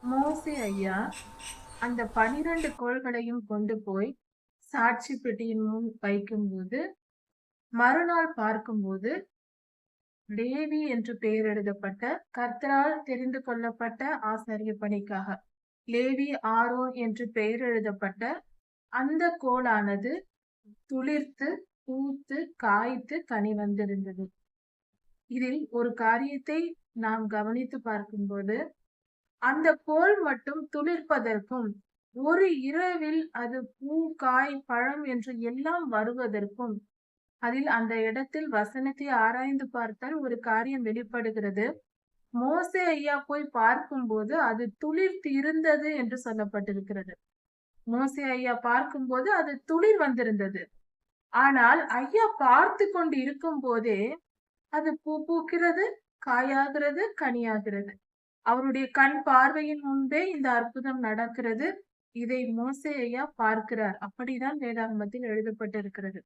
மோசே ஐயா அந்த 12 கோல்களையும் கொண்டு போய் சாட்சி பெட்டியின் முன் வைக்கும்போது, மறுநாள் பார்க்கும்போது, லேவி என்று பெயர் எழுதப்பட்ட கர்த்தரால் தெரிந்து கொள்ளப்பட்ட ஆசாரிய பணிக்காக லேவி ஆரோன் என்று பெயர் எழுதப்பட்ட அந்த கோலானது துளிர்த்து, பூத்து, காய்த்து கனி வந்திருந்தது. இதில் ஒரு காரியத்தை நாம் கவனித்து பார்க்கும்போது, அந்த கோல் மட்டும் துளிர்ப்பதற்கும், ஒரு இரவில் அது பூ, காய், பழம் என்று எல்லாம் வருவதற்கும், அதில் அந்த இடத்தில் வசனத்தை ஆராய்ந்து பார்த்தால் ஒரு காரியம் வெளிப்படுகிறது. மோசே ஐயா போய் பார்க்கும்போது அது துளிர்த்து இருந்தது என்று சொல்லப்பட்டிருக்கிறது. மோசே ஐயா பார்க்கும்போது அது துளிர் வந்திருந்தது. ஆனால் ஐயா பார்த்து கொண்டு இருக்கும் போதே அது பூ பூக்கிறது, காயாகிறது, கனியாகிறது. அவருடைய கண் பார்வையின் முன்பே இந்த அற்புதம் நடக்கிறது. இதை மோசே ஐயா பார்க்கிறார். அப்படிதான் வேதாகமத்தில் எழுதப்பட்டிருக்கிறது.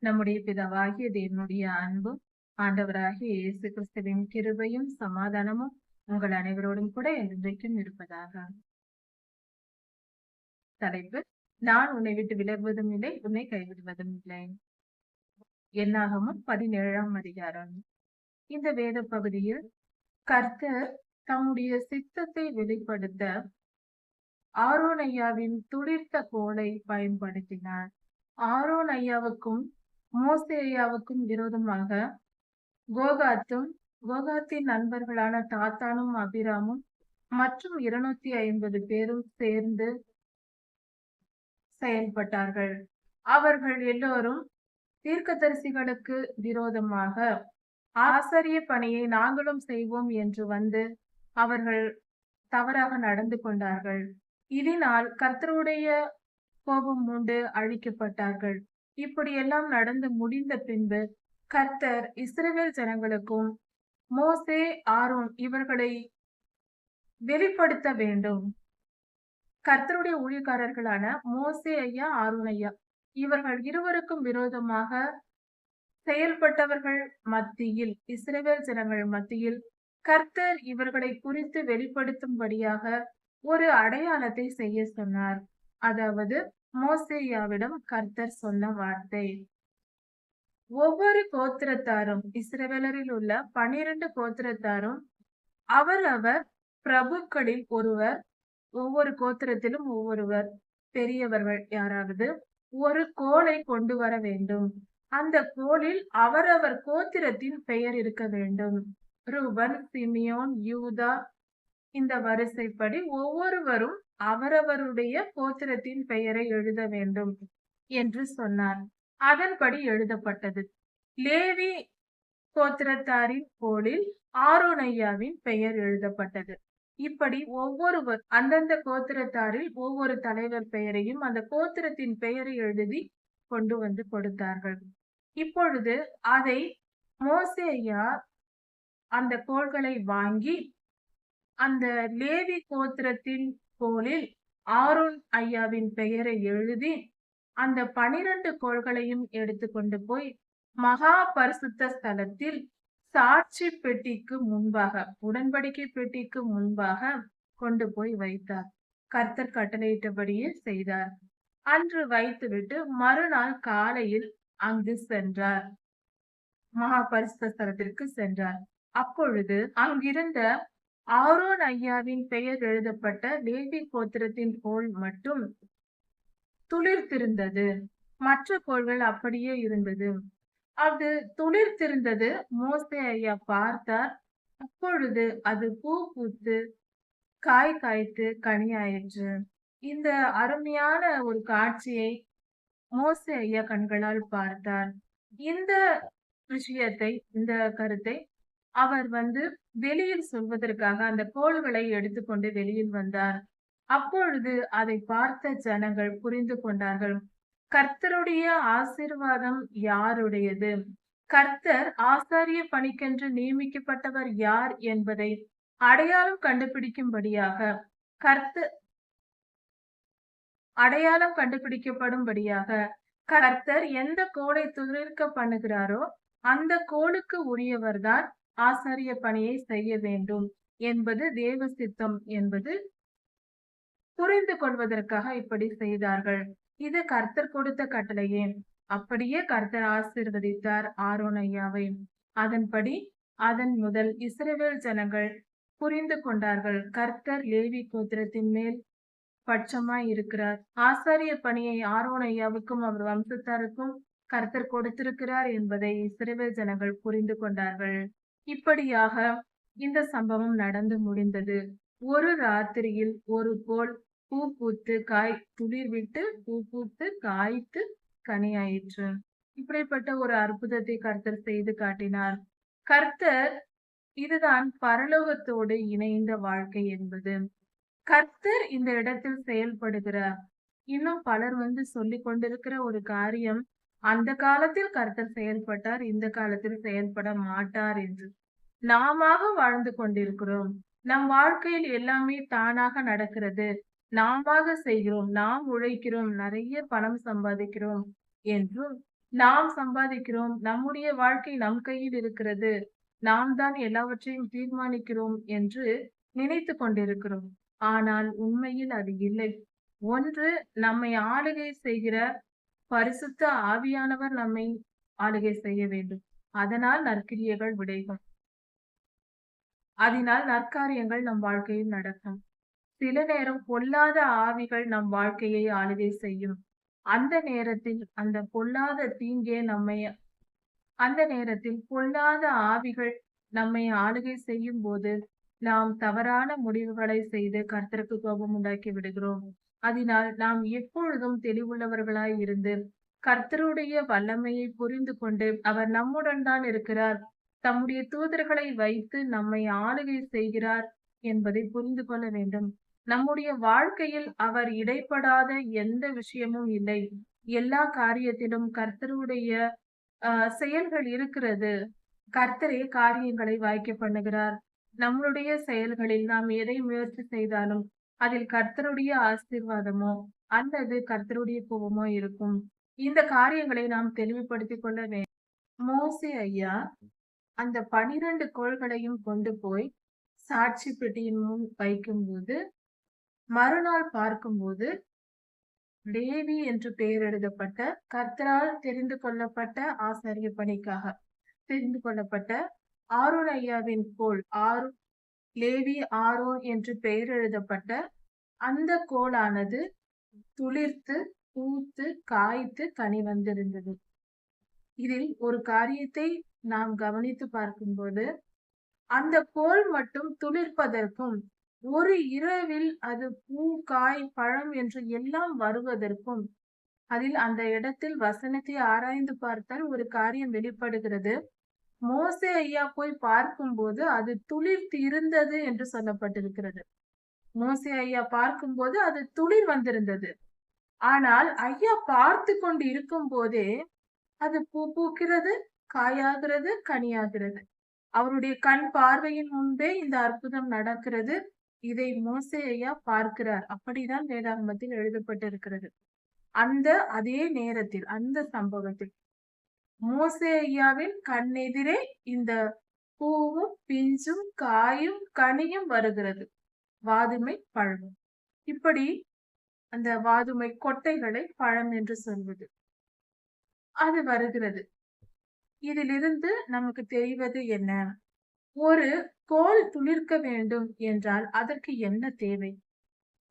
நம்முடைய பிதாவாகிய தேவனுடைய அன்பும் ஆண்டவராகிய இயேசு கிறிஸ்துவின் கிருபையும் சமாதானமும் உங்கள் அனைவரோடும் கூட என்றைக்கும் இருப்பதாக. தலைப்பு: நான் உன்னை விட்டு விலகுவதும் இல்லை, உன்னை கைவிடுவதும் இல்லை. என்னாகமம் 17ஆம் அதிகாரம். இந்த வேத பகுதியில் கர்த்தர் தம்முடைய சித்தத்தை வெளிப்படுத்த ஆரோன் ஐயாவின் துளிர்த்த கோலை பயன்படுத்தினார். ஆரோன் ஐயாவுக்கும் மோசே ஐயாவுக்கும் விரோதமாக கோகாத்தின் நண்பர்களான தாத்தானும் அபிராமும் மற்றும் 250 பேரும் சேர்ந்து செயல்பட்டார்கள். அவர்கள் எல்லோரும் தீர்க்கதரிசிகளுக்கு விரோதமாக ஆசாரிய பணியை நாங்களும் செய்வோம் என்று வந்து அவர்கள் தவறாக நடந்து கொண்டார்கள். இதனால் கர்த்தருடைய கோபம் உண்டு அழிக்கப்பட்டார்கள். இப்படியெல்லாம் நடந்து முடிந்த பின்பு கர்த்தர் இஸ்ரவேல் ஜனங்களுக்கும் மோசே, ஆரோன் இவர்களை வெளிப்படுத்த வேண்டும். கர்த்தருடைய ஊழியக்காரர்களான மோசே ஐயா, ஆரோன் ஐயா இவர்கள் இருவருக்கும் விரோதமாக செயல்பட்டவர்கள் மத்தியில், இஸ்ரவேல் ஜனங்கள் மத்தியில் கர்த்தர் இவர்களை குறித்து வெளிப்படுத்தும்படியாக ஒரு அடையாளத்தை செய்ய சொன்னார். அதாவது மோசேயாவிடம் கர்த்தர் சொன்ன வார்த்தை: ஒவ்வொரு கோத்திரத்தாரும், இஸ்ரவேலரில் உள்ள 12 கோத்திரத்தாரும் அவரவர் பிரபுக்களில் ஒருவர், ஒவ்வொரு கோத்திரத்திலும் ஒவ்வொருவர், பெரியவர்கள் யாராவது ஒரு கோலை கொண்டு வர வேண்டும். அந்த கோலில் அவரவர் கோத்திரத்தின் பெயர் இருக்க வேண்டும். ரூபன், சிமியோன், யூதா, இந்த வரிசைப்படி ஒவ்வொருவரும் அவரவருடைய கோத்திரத்தின் பெயரை எழுத வேண்டும் என்று சொன்னார். அதன்படி எழுதப்பட்டது. லேவி கோத்திரத்தாரின் கோலில் ஆரோன் ஐயாவின் பெயர் எழுதப்பட்டது. இப்படி ஒவ்வொருவர் அந்தந்த கோத்திரத்தாரில் ஒவ்வொரு தலைவர் பெயரையும் அந்த கோத்திரத்தின் பெயரை எழுதி கொண்டு வந்து கொடுத்தார்கள். இப்பொழுது அதை மோசே ஐயா அந்த கோல்களை வாங்கி அந்த லேவி கோத்திரத்தின் கோலில் ஆரோன் ஐயாவின் பெயரை எழுதி அந்த 12 கோல்களையும் எடுத்துக்கொண்டு போய் மகா பரிசுத்த ஸ்தலத்தில் சாட்சி பெட்டிக்கு முன்பாக, உடன்படிக்கை பெட்டிக்கு முன்பாக கொண்டு போய் வைத்தார். கர்த்தர் கட்டளையிட்டபடியே செய்தார். அன்று வைத்துவிட்டு மறுநாள் காலையில் அங்கு சென்றார். மகா பரிசுத்த ஸ்தலத்திற்கு சென்றார். அப்பொழுது அங்கிருந்த ஆரோன் ஐயாவின் பெயர் எழுதப்பட்ட லேவி கோத்திரத்தின் கோல் மட்டும் துளிர்த்திருந்தது. மற்ற கோள்கள் அப்படியே இருந்தது. அது துளிர்த்திருந்தது. மோசே ஐயா பார்த்தார். அப்பொழுது அது பூ பூத்து, காய் காய்த்து, கனியாயிற்று. இந்த அருமையான ஒரு காட்சியை மோசே ஐயா கண்களால் பார்த்தார். இந்த விஷயத்தை, இந்த கருத்தை அவர் வெளியில் சொல்வதற்காக அந்த கோல்களை எடுத்துக்கொண்டு வெளியில் வந்தார். அப்பொழுது அதை பார்த்த ஜனங்கள் புரிந்து கொண்டார்கள். கர்த்தருடைய ஆசீர்வாதம் யாருடையது, கர்த்தர் ஆசாரிய பணிக்கென்று நியமிக்கப்பட்டவர் யார் என்பதை அடையாளம் கண்டுபிடிக்கும்படியாக, அடையாளம் கண்டுபிடிக்கப்படும்படியாக கர்த்தர் எந்த கோலை துளிர்க்க பண்ணுகிறாரோ அந்த கோலுக்கு உரியவர்தான் ஆசாரிய பணியை செய்ய வேண்டும் என்பது தேவ சித்தம் என்பது புரிந்து கொள்வதற்காக இப்படி செய்தார்கள். இது கர்த்தர் கொடுத்த கட்டளையே. அப்படியே கர்த்தர் ஆசீர்வதித்தார் ஆரோன் ஐயாவை. அதன்படி அதன் முதல் இஸ்ரவேல் ஜனங்கள் புரிந்து கொண்டார்கள். கர்த்தர் லேவி கோத்திரத்தின் மேல் பட்சமாய் இருக்கிறார். ஆசாரிய பணியை ஆரோன் ஐயாவுக்கும் அவர் வம்சத்தாருக்கும் கர்த்தர் கொடுத்திருக்கிறார் என்பதை இஸ்ரவேல் ஜனங்கள் புரிந்து கொண்டார்கள். இப்படியாக இந்த சம்பவம் நடந்து முடிந்தது. ஒரு ராத்திரியில் ஒரு கோல் பூ பூத்து துளிர் விட்டு பூ பூத்து காய்த்து கனியாயிற்று. இப்படிப்பட்ட ஒரு அற்புதத்தை கர்த்தர் செய்து காட்டினார். கர்த்தர் இதுதான் பரலோகத்தோடு இணைந்த வாழ்க்கை என்பது. கர்த்தர் இந்த இடத்தில் செயல்படுகிறார். இன்னும் பலர் சொல்லிக் கொண்டிருக்கிற ஒரு காரியம், அந்த காலத்தில் கர்த்தர் செயல்பட்டார், இந்த காலத்தில் செயல்பட மாட்டார் என்று. நாமாக வாழ்ந்து கொண்டிருக்கிறோம். நம் வாழ்க்கையில் எல்லாமே தானாக நடக்கிறது. நாமாக செய்கிறோம், நாம் உழைக்கிறோம், நிறைய பணம் சம்பாதிக்கிறோம் என்றும், நாம் சம்பாதிக்கிறோம், நம்முடைய வாழ்க்கை நம் கையில் இருக்கிறது, நாம் தான் எல்லாவற்றையும் தீர்மானிக்கிறோம் என்று நினைத்து கொண்டிருக்கிறோம். ஆனால் உண்மையில் அது இல்லை. ஒன்று, நம்மை ஆளுகை செய்கிற பரிசுத்த ஆவியானவர் நம்மை ஆளுகை செய்ய வேண்டும். அதனால் நற்கிரியைகள் விளையும். அதனால் நற்காரியங்கள் நம் வாழ்க்கையில் நடக்கும். சில நேரம் பொல்லாத ஆவிகள் நம் வாழ்க்கையை ஆளுகை செய்யும். அந்த நேரத்தில் பொல்லாத ஆவிகள் நம்மை ஆளுகை செய்யும் போது நாம் தவறான முடிவுகளை செய்து கர்த்தருக்கு கோபம் உண்டாக்கி விடுகிறோம். அதனால் நாம் எப்பொழுதும் தெளிவுள்ளவர்களாய் இருந்து கர்த்தருடைய வல்லமையை புரிந்து கொண்டு அவர் நம்முடன் தான் இருக்கிறார், தம்முடைய தூதர்களை வைத்து நம்மை ஆளுகை செய்கிறார் என்பதை புரிந்து கொள்ள வேண்டும். நம்முடைய வாழ்க்கையில் அவர் இடைப்படாத எந்த விஷயமும் இல்லை. எல்லா காரியத்திலும் கர்த்தருடைய செயல்கள் இருக்கிறது. கர்த்தரே காரியங்களை வாய்க்க பண்ணுகிறார். நம்மளுடைய செயல்களில் நாம் எதை முயற்சி செய்தாலும் அதில் கர்த்தருடைய ஆசீர்வாதமோ அல்லது கர்த்தருடைய கோபமோ இருக்கும். இந்த காரியங்களை நாம் தெளிவுபடுத்திக் கொள்ள வேண்டும். மோசே ஐயா அந்த 12 கோள்களையும் கொண்டு போய் சாட்சி பெட்டியின் முன் வைக்கும்போது, மறுநாள் பார்க்கும்போது லேவி என்று பெயர் எழுதப்பட்ட, கர்த்தரால் தெரிந்து கொள்ளப்பட்ட ஆசாரிய பணிக்காக தெரிந்து கொள்ளப்பட்ட ஆரோன் ஐயாவின் கோல், லேவி ஆரோன் என்று பெயர் எழுதப்பட்ட அந்த கோலானது துளிர்த்து பூத்து காய்த்து கனி வந்திருந்தது. இதில் ஒரு காரியத்தை நாம் கவனித்து பார்க்கும்போது, அந்த கோல் மட்டும் துளிர்ப்பதற்கும் ஒரு இரவில் அது பூ காய் பழம் என்று எல்லாம் வருவதற்கும், அதில் அந்த இடத்தில் வசனத்தை ஆராய்ந்து பார்த்தால் ஒரு காரியம் வெளிப்படுகிறது. மோசே ஐயா போய் பார்க்கும்போது அது துளிர்த்து இருந்தது என்று சொல்லப்பட்டிருக்கிறது. மோசே ஐயா பார்க்கும்போது அது துளிர் வந்திருந்தது. ஆனால் ஐயா பார்த்து கொண்டு இருக்கும் போதே அது பூ பூக்கிறது, காயாகிறது, கனியாகிறது. அவருடைய கண் பார்வையின் முன்பே இந்த அற்புதம் நடக்கிறது. இதை மோசே ஐயா பார்க்கிறார். அப்படிதான் வேதாகமத்தில் எழுதப்பட்டிருக்கிறது. அதே நேரத்தில், அந்த சம்பவத்தில் மோசே ஐயாவின் கண்ணெதிரே இந்த பூவும் பிஞ்சும் காயும் கனியும் வருகிறது. வாதுமை பழமும். இப்படி அந்த வாதுமை கொட்டைகளை பழம் என்று சொல்வது, அது வருகிறது. இதிலிருந்து நமக்கு தெரிவது என்ன? ஒரு கோல் துளிர்க்க வேண்டும் என்றால் அதற்கு என்ன தேவை?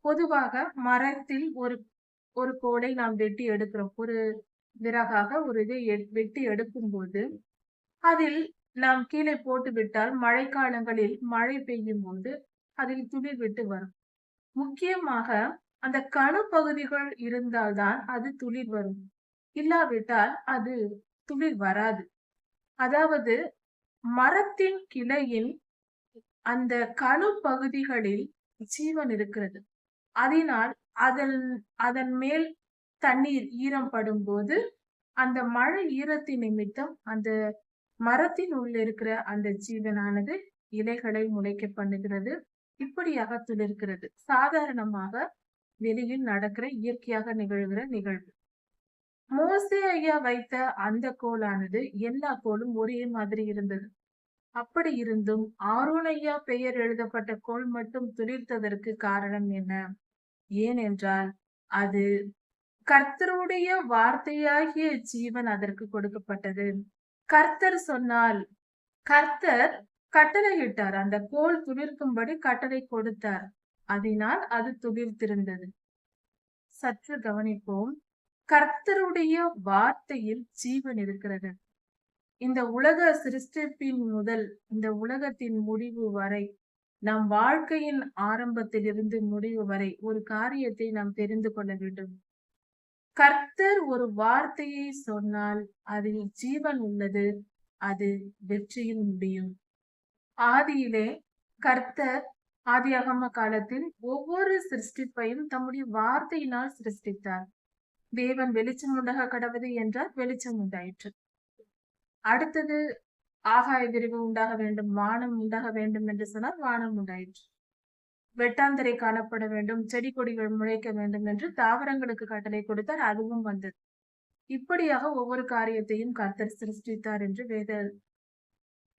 பொதுவாக மரத்தில் ஒரு கோலை நாம் வெட்டி எடுக்கிறோம். ஒரு விறகாக ஒரு இதை வெட்டி எடுக்கும் போது அதில் நாம் கீழே போட்டு விட்டால் மழைக்காலங்களில் மழை பெய்யும் போது அதில் துளிர் விட்டு வரும். முக்கியமாக அந்த கணு பகுதிகள் இருந்தால்தான் அது துளிர் வரும். இல்லாவிட்டால் அது துளிர் வராது. அதாவது மரத்தின் கிளையில் அந்த கணு பகுதிகளில் ஜீவன் இருக்கிறது. அதனால் அதன் மேல் தண்ணீர் ஈரம் படும் போது அந்த மழை ஈரத்தின் நிமித்தம் அந்த மரத்தின் உள்ள இருக்கிற அந்த ஜீவனானது இலைகளை முளைக்க பண்ணுகிறது. இப்படியாக துளிர்க்கிறது. சாதாரணமாக வெளியில் நடக்கிற இயற்கையாக நிகழ்கிற நிகழ்வு. மோசே ஐயா வைத்த அந்த கோலானது எல்லா கோலும் ஒரே மாதிரி இருந்தது. அப்படி இருந்தும் ஆரோனையா பெயர் எழுதப்பட்ட கோல் மட்டும் துளிர்த்ததற்கு காரணம் என்ன? ஏனென்றால் அது கர்த்தருடைய வார்த்தையாகிய ஜீவன் அதற்கு கொடுக்கப்பட்டது. கர்த்தர் சொன்னால், கர்த்தர் கட்டளையிட்டார். அந்த கோல் துளிர்க்கும்படி கட்டளை கொடுத்தார். அதனால் அது துளிர்த்திருந்தது. சற்று கவனிப்போம். கர்த்தருடைய வார்த்தையில் ஜீவன் இருக்கிறது. இந்த உலக சிருஷ்டிப்பின் முதல் இந்த உலகத்தின் முடிவு வரை, நம் வாழ்க்கையின் ஆரம்பத்திலிருந்து முடிவு வரை ஒரு காரியத்தை நாம் தெரிந்து கொள்ள வேண்டும். கர்த்தர் ஒரு வார்த்தையை சொன்னால் அதில் ஜீவன் உள்ளது. அது வெற்றியில் முடியும். ஆதியிலே கர்த்தர் ஆதியாகம காலத்தில் ஒவ்வொரு சிருஷ்டிப்பையும் தம்முடைய வார்த்தையினால் சிருஷ்டித்தார். தேவன் வெளிச்சம் உண்டாக கடவுது என்றால் வெளிச்சம் உண்டாயிற்று. அடுத்தது ஆகாய விரிவு உண்டாக வேண்டும், வானம் உண்டாக வேண்டும் என்று சொன்னால் வானம் உண்டாயிற்று. வெட்டாந்தரை காணப்பட வேண்டும், செடி கொடிகள் முளைக்க வேண்டும் என்று தாவரங்களுக்கு கட்டளை கொடுத்தார். அதுவும் வந்தது. இப்படியாக ஒவ்வொரு காரியத்தையும் கர்த்தர் சிருஷ்டித்தார் என்று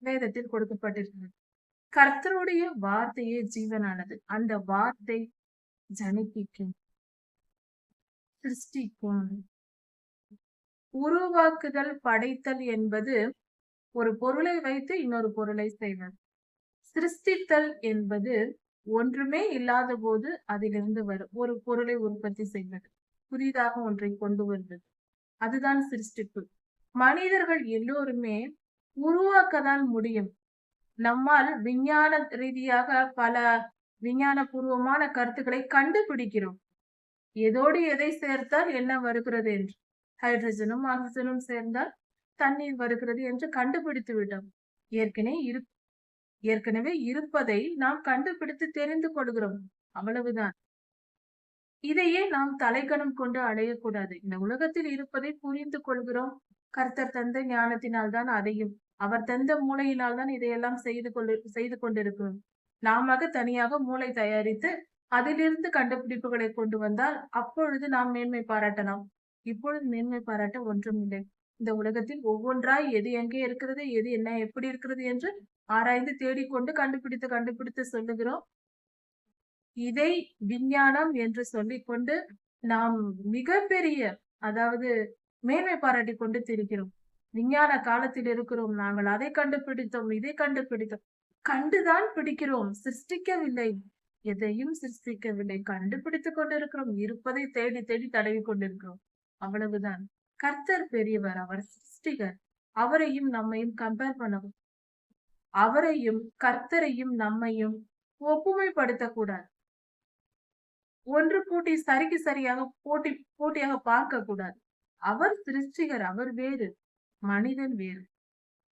வேதத்தில் கொடுக்கப்பட்டிருக்கிறது. கர்த்தருடைய வார்த்தையே ஜீவனானது. அந்த வார்த்தை ஜனிப்பிக்கும், சிருஷ்டிக்கும். உருவாக்குதல், படைத்தல் என்பது ஒரு பொருளை வைத்து இன்னொரு பொருளை செய்வது. சிருஷ்டித்தல் என்பது ஒன்றுமே இல்லாத போது அதிலிருந்து வரும் ஒரு பொருளை உற்பத்தி செய்வது, புதிதாக ஒன்றை கொண்டு வருவது. அதுதான் சிருஷ்டிப்பு. மனிதர்கள் எல்லோருமே உருவாக்கதான் முடியும். நம்மால் விஞ்ஞான ரீதியாக பல விஞ்ஞான பூர்வமான கருத்துக்களை கண்டுபிடிக்கிறோம். எதோடு எதை சேர்த்தால் என்ன வருகிறது என்று. ஹைட்ரஜனும் ஆக்சிஜனும் சேர்ந்தால் தண்ணீர் வருகிறது என்று கண்டுபிடித்து விட்டோம். ஏற்கனவே இருப்பதை நாம் கண்டுபிடித்து தெரிந்து கொள்கிறோம். அவ்வளவுதான். இதையே நாம் தலைக்கணம் கொண்டு அடையக்கூடாது. இந்த உலகத்தில் இருப்பதை புரிந்து கொள்கிறோம். கர்த்தர் தந்த ஞானத்தினால் தான் அதையும், அவர் தந்த மூளையினால் தான் இதையெல்லாம் செய்து கொண்டிருக்கிறோம். நாம தனியாக மூளை தயாரித்து அதிலிருந்து கண்டுபிடிப்புகளை கொண்டு வந்தால் அப்பொழுது நாம் மேன்மை பாராட்டலாம். இப்பொழுது மேன்மை பாராட்ட ஒன்றும் இல்லை. இந்த உலகத்தில் ஒவ்வொன்றாய் எது எங்கே இருக்கிறது, எது என்ன எப்படி இருக்கிறது என்று ஆராய்ந்து தேடிக்கொண்டு கண்டுபிடித்து சொல்லுகிறோம். இதை விஞ்ஞானம் என்று சொல்லிக்கொண்டு நாம் மிகப்பெரிய, அதாவது மேன்மை பாராட்டி கொண்டு திரிக்கிறோம். விஞ்ஞான காலத்தில் இருக்கிறோம் நாங்கள். அதை கண்டுபிடித்தோம், இதை கண்டுபிடித்தோம். கண்டுதான் பிடிக்கிறோம், சிருஷ்டிக்கவில்லை. எதையும் சிருஷ்டிக்கவில்லை. கண்டுபிடித்துக் கொண்டிருக்கிறோம். இருப்பதை தேடி தேடி தடவி கொண்டிருக்கிறோம். அவ்வளவுதான். கர்த்தர் பெரியவர், அவர் சிருஷ்டிகர். அவரையும் நம்மையும் கம்பேர் பண்ணவும், அவரையும் கர்த்தரையும் நம்மையும் ஒப்புமைப்படுத்தக்கூடாது. ஒன்று கூட்டி சரிக்கு சரியாக போட்டியாக பார்க்க கூடாது. அவர் சிருஷ்டிகர், அவர் வேறு, மனிதன் வேறு.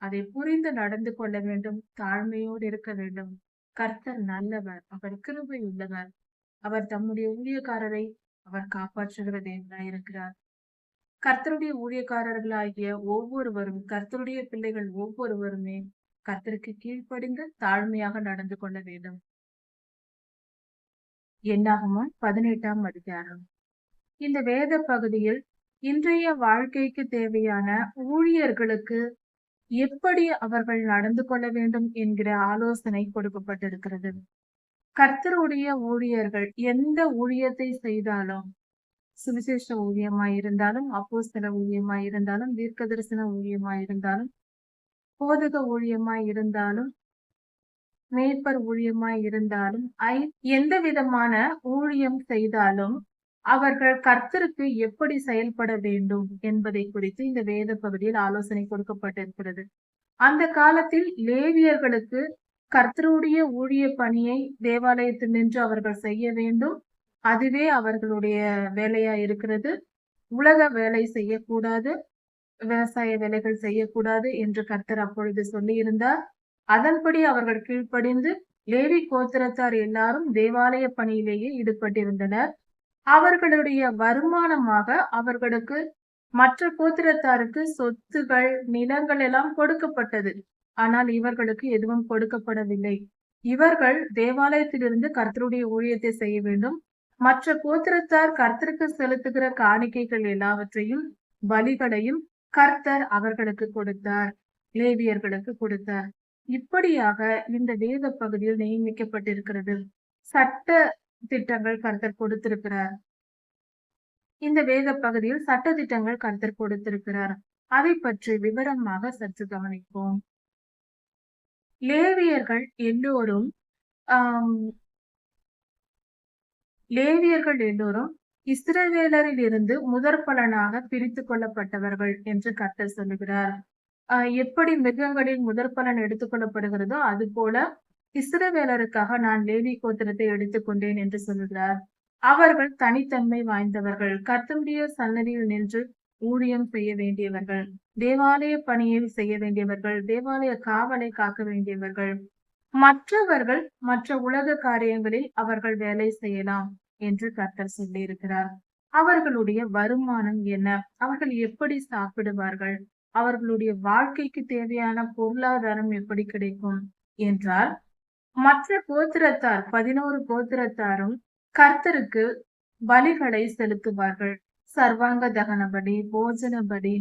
அதை புரிந்து நடந்து கொள்ள வேண்டும். தாழ்மையோடு இருக்க வேண்டும். கர்த்தர் நல்லவர், அவர் கிருபை உள்ளவர். அவர் தம்முடைய ஊழியக்காரரை அவர் காப்பாற்றுகிற தேவனாய் இருக்கிறார். கர்த்தருடைய ஊழியக்காரர்களாகிய ஒவ்வொருவரும், கர்த்தருடைய பிள்ளைகள் ஒவ்வொருவருமே கர்த்தருக்கு கீழ்ப்படிந்து தாழ்மையாக நடந்து கொள்ள வேண்டும். என்னாகமம் 18ஆம் அதிகாரம். இந்த வேத பகுதியில் இன்றைய வாழ்க்கைக்கு தேவையான ஊழியர்களுக்கு எப்படி அவர்கள் நடந்து கொள்ள வேண்டும் என்கிற ஆலோசனை கொடுக்கப்பட்டிருக்கிறது. கர்த்தருடைய ஊழியர்கள் எந்த ஊழியத்தை செய்தாலும், சுவிசேஷ ஊழியமாய் இருந்தாலும், அப்போஸ்தல ஊழியமாய் இருந்தாலும், தீர்க்க தரிசன ஊழியமாய் இருந்தாலும், போதக ஊழியமாய் இருந்தாலும், மேய்ப்பர் ஊழியமாய் இருந்தாலும், எந்த விதமான ஊழியம் செய்தாலும் அவர்கள் கர்த்தருக்கு எப்படி செயல்பட வேண்டும் என்பதை குறித்து இந்த வேத பகுதியில் ஆலோசனை கொடுக்கப்பட்டிருக்கிறது. அந்த காலத்தில் லேவியர்களுக்கு கர்த்தருடைய ஊழிய பணியை தேவாலயத்தில் நின்று அவர்கள் செய்ய வேண்டும். அதுவே அவர்களுடைய வேலையா இருக்கிறது. உலக வேலை செய்யக்கூடாது, விவசாய வேலைகள் செய்யக்கூடாது என்று கர்த்தர் அப்பொழுது சொல்லியிருந்தார். அதன்படி அவர்கள் கீழ்ப்படிந்து லேவி கோத்திரத்தார் எல்லாரும் தேவாலய பணியிலேயே ஈடுபட்டிருந்தனர். அவர்களுடைய வருமானமாக அவர்களுக்கு மற்ற கோத்திரத்தாருக்கு சொத்துகள், நிலங்கள் எல்லாம் கொடுக்கப்பட்டது. ஆனால் இவர்களுக்கு எதுவும் கொடுக்கப்படவில்லை. இவர்கள் தேவாலயத்திலிருந்து கர்த்தருடைய ஊழியத்தை செய்ய வேண்டும். மற்ற கோத்திரத்தார் கர்த்தருக்கு செலுத்துகிற காணிக்கைகள் எல்லாவற்றையும், பலிகளையும் கர்த்தர் அவர்களுக்கு கொடுத்தார், லேவியர்களுக்கு கொடுத்தார். இப்படியாக இந்த வேத பகுதியில் நியமிக்கப்பட்டிருக்கிறது. சட்ட திட்டங்கள் கர்த்தர் கொடுத்திருக்கிறார். இந்த வேத பகுதியில் சட்ட திட்டங்கள் கர்த்தர் கொடுத்திருக்கிறார். அதை பற்றி விவரமாக சற்று கவனிப்போம். லேவியர்கள் எல்லோரும் ஆம், லேவியர்கள் எல்லோரும் இஸ்ரவேலரில் இருந்து முதற் பலனாக பிரித்துக் கொள்ளப்பட்டவர்கள் என்று கர்த்தர் சொல்லுகிறார். எப்படி மிருகங்களில் முதற் பலன் எடுத்துக் கொள்ளப்படுகிறதோ அது போல இஸ்ரவேலருக்காக நான் லேவி கோத்திரத்தை எடுத்துக்கொண்டேன் என்று சொல்லுகிறார். அவர்கள் தனித்தன்மை வாய்ந்தவர்கள், கர்த்தருடைய சன்னதியில் நின்று ஊழியம் செய்ய வேண்டியவர்கள், தேவாலய பணியை செய்ய வேண்டியவர்கள், தேவாலய காவலை காக்க வேண்டியவர்கள். மற்றவர்கள் மற்ற உலக காரியங்களில் அவர்கள் வேலை செய்யலாம் என்று கர்த்தர் சொல்லி இருக்கிறார். அவர்களுடைய வருமானம் என்ன? அவர்கள் எப்படி சாப்பிடுவார்கள்? அவர்களுடைய வாழ்க்கைக்கு தேவையான பொருளாதாரம் எப்படி கிடைக்கும் என்றால், மற்ற கோத்திரத்தார் 11 கோத்திரத்தாரும் கர்த்தருக்கு பலிகளை செலுத்துவார்கள். சர்வாங்க தகன பலி, போஜன பலி,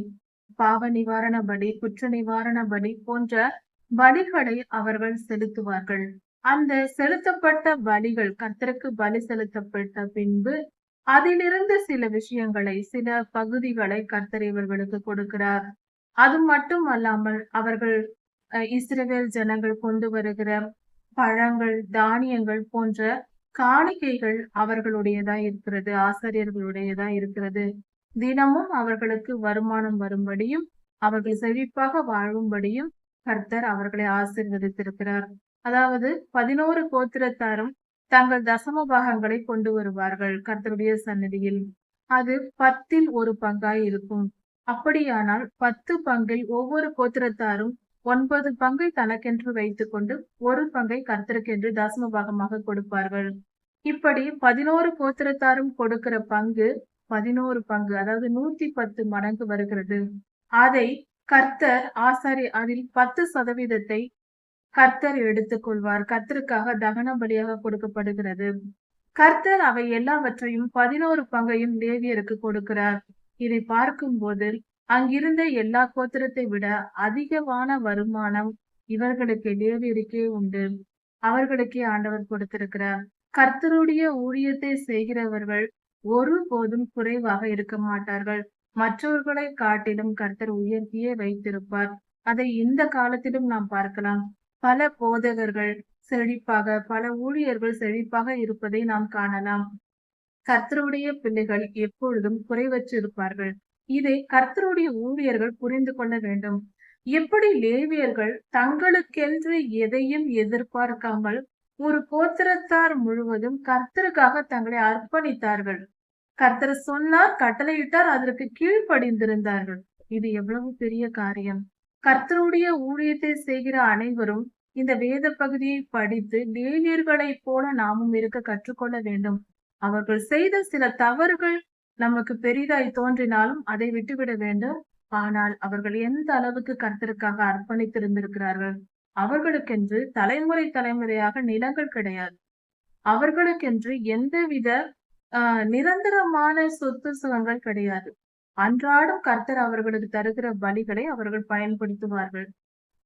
பாவ நிவாரண பலி, குற்ற நிவாரண பலி போன்ற பலிகளை அவர்கள் செலுத்துவார்கள். அந்த செலுத்தப்பட்ட பலிகள், கர்த்தருக்கு பலி செலுத்தப்பட்ட பின்பு அதிலிருந்து சில விஷயங்களை, சில பகுதிகளை கர்த்தர் இவர்களுக்கு கொடுக்கிறார். அது மட்டும் அல்லாமல் அவர்கள் இஸ்ரவேல் ஜனங்கள் கொண்டு வருகிற பழங்கள், தானியங்கள் போன்ற காணிக்கைகள் அவர்களுடையதா இருக்கிறது, ஆசாரியர்களுடையதா இருக்கிறது. தினமும் அவர்களுக்கு வருமானம் வரும்படியும் அவர்கள் செழிப்பாக வாழும்படியும் கர்த்தர் அவர்களை ஆசீர்வதித்திருக்கிறார். அதாவது 11 கோத்திரத்தாரும் தங்கள் தசம பாகங்களை கொண்டு வருவார்கள் கர்த்தருடைய சன்னதியில். அது 10ல் 1 பங்காய் இருக்கும். அப்படியானால் 10 பங்கில் ஒவ்வொரு கோத்திரத்தாரும் 9 பங்கை தனக்கென்று வைத்துக் கொண்டு 1 பங்கை கர்த்தருக்கென்று தசம பாகமாக கொடுப்பார்கள். இப்படி 11 கோத்திரத்தாரும் கொடுக்கிற பங்கு 11 பங்கு, அதாவது 110 மடங்கு வருகிறது. அதை கர்த்தர் அதில் 10% கர்த்தர் எடுத்துக் கொள்வார். கர்த்தருக்காக தகன பலியாக கொடுக்கப்படுகிறது. கர்த்தர் அவை எல்லாவற்றையும் 11 பங்கையும் லேவியருக்கு கொடுக்கிறார். இதை பார்க்கும்போது அங்கிருந்த எல்லா கோத்திரத்தை விட அதிகமான வருமானம் இவர்களுக்கு, லேவியருக்கே உண்டு. அவர்களுக்கே ஆண்டவர் கொடுத்திருக்கிறார். கர்த்தருடைய ஊழியத்தை செய்கிறவர்கள் ஒருபோதும் குறைவாக இருக்க மாட்டார்கள். மற்றவர்களை காட்டிலும் கர்த்தர் உயர்த்தியே வைத்திருப்பார். அதை இந்த காலத்திலும் நாம் பார்க்கலாம். பல போதகர்கள் செழிப்பாக, பல ஊழியர்கள் செழிப்பாக இருப்பதை நாம் காணலாம். கர்த்தருடைய பிள்ளைகள் எப்பொழுதும் குறைவற்று இருப்பார்கள். இதை கர்த்தருடைய ஊழியர்கள் புரிந்து கொள்ள வேண்டும். எப்படி லேவியர்கள் தங்களுக்கென்று எதையும் எதிர்பார்க்காமல் ஒரு கோத்திரத்தார் முழுவதும் கர்த்தருக்காக தங்களை அர்ப்பணித்தார்கள். கர்த்தர் சொன்னார், கட்டளையிட்டார், அதற்கு கீழ்ப்படிந்திருந்தார்கள். இது எவ்வளவு பெரிய காரியம்! கர்த்தருடைய ஊழியத்தை செய்கிற அனைவரும் இந்த வேத பகுதியை படித்து லேவியர்களைப் போல நாமும் இருக்க கற்றுக்கொள்ள வேண்டும். அவர்கள் செய்த சில தவறுகள் நமக்கு பெரிதாய் தோன்றினாலும் அதை விட்டுவிட வேண்டும். ஆனால் அவர்கள் எந்த அளவுக்கு கர்த்தருக்காக அர்ப்பணித்திருந்திருக்கிறார்கள். அவர்களுக்கென்று தலைமுறை தலைமுறையாக நிலங்கள் கிடையாது. அவர்களுக்கென்று எந்தவித நிரந்தரமான சொத்து சுகங்கள் கிடையாது. அன்றாடம் கர்த்தர் அவர்களுக்கு தருகிற பலிகளை அவர்கள் பயன்படுத்துவார்கள்.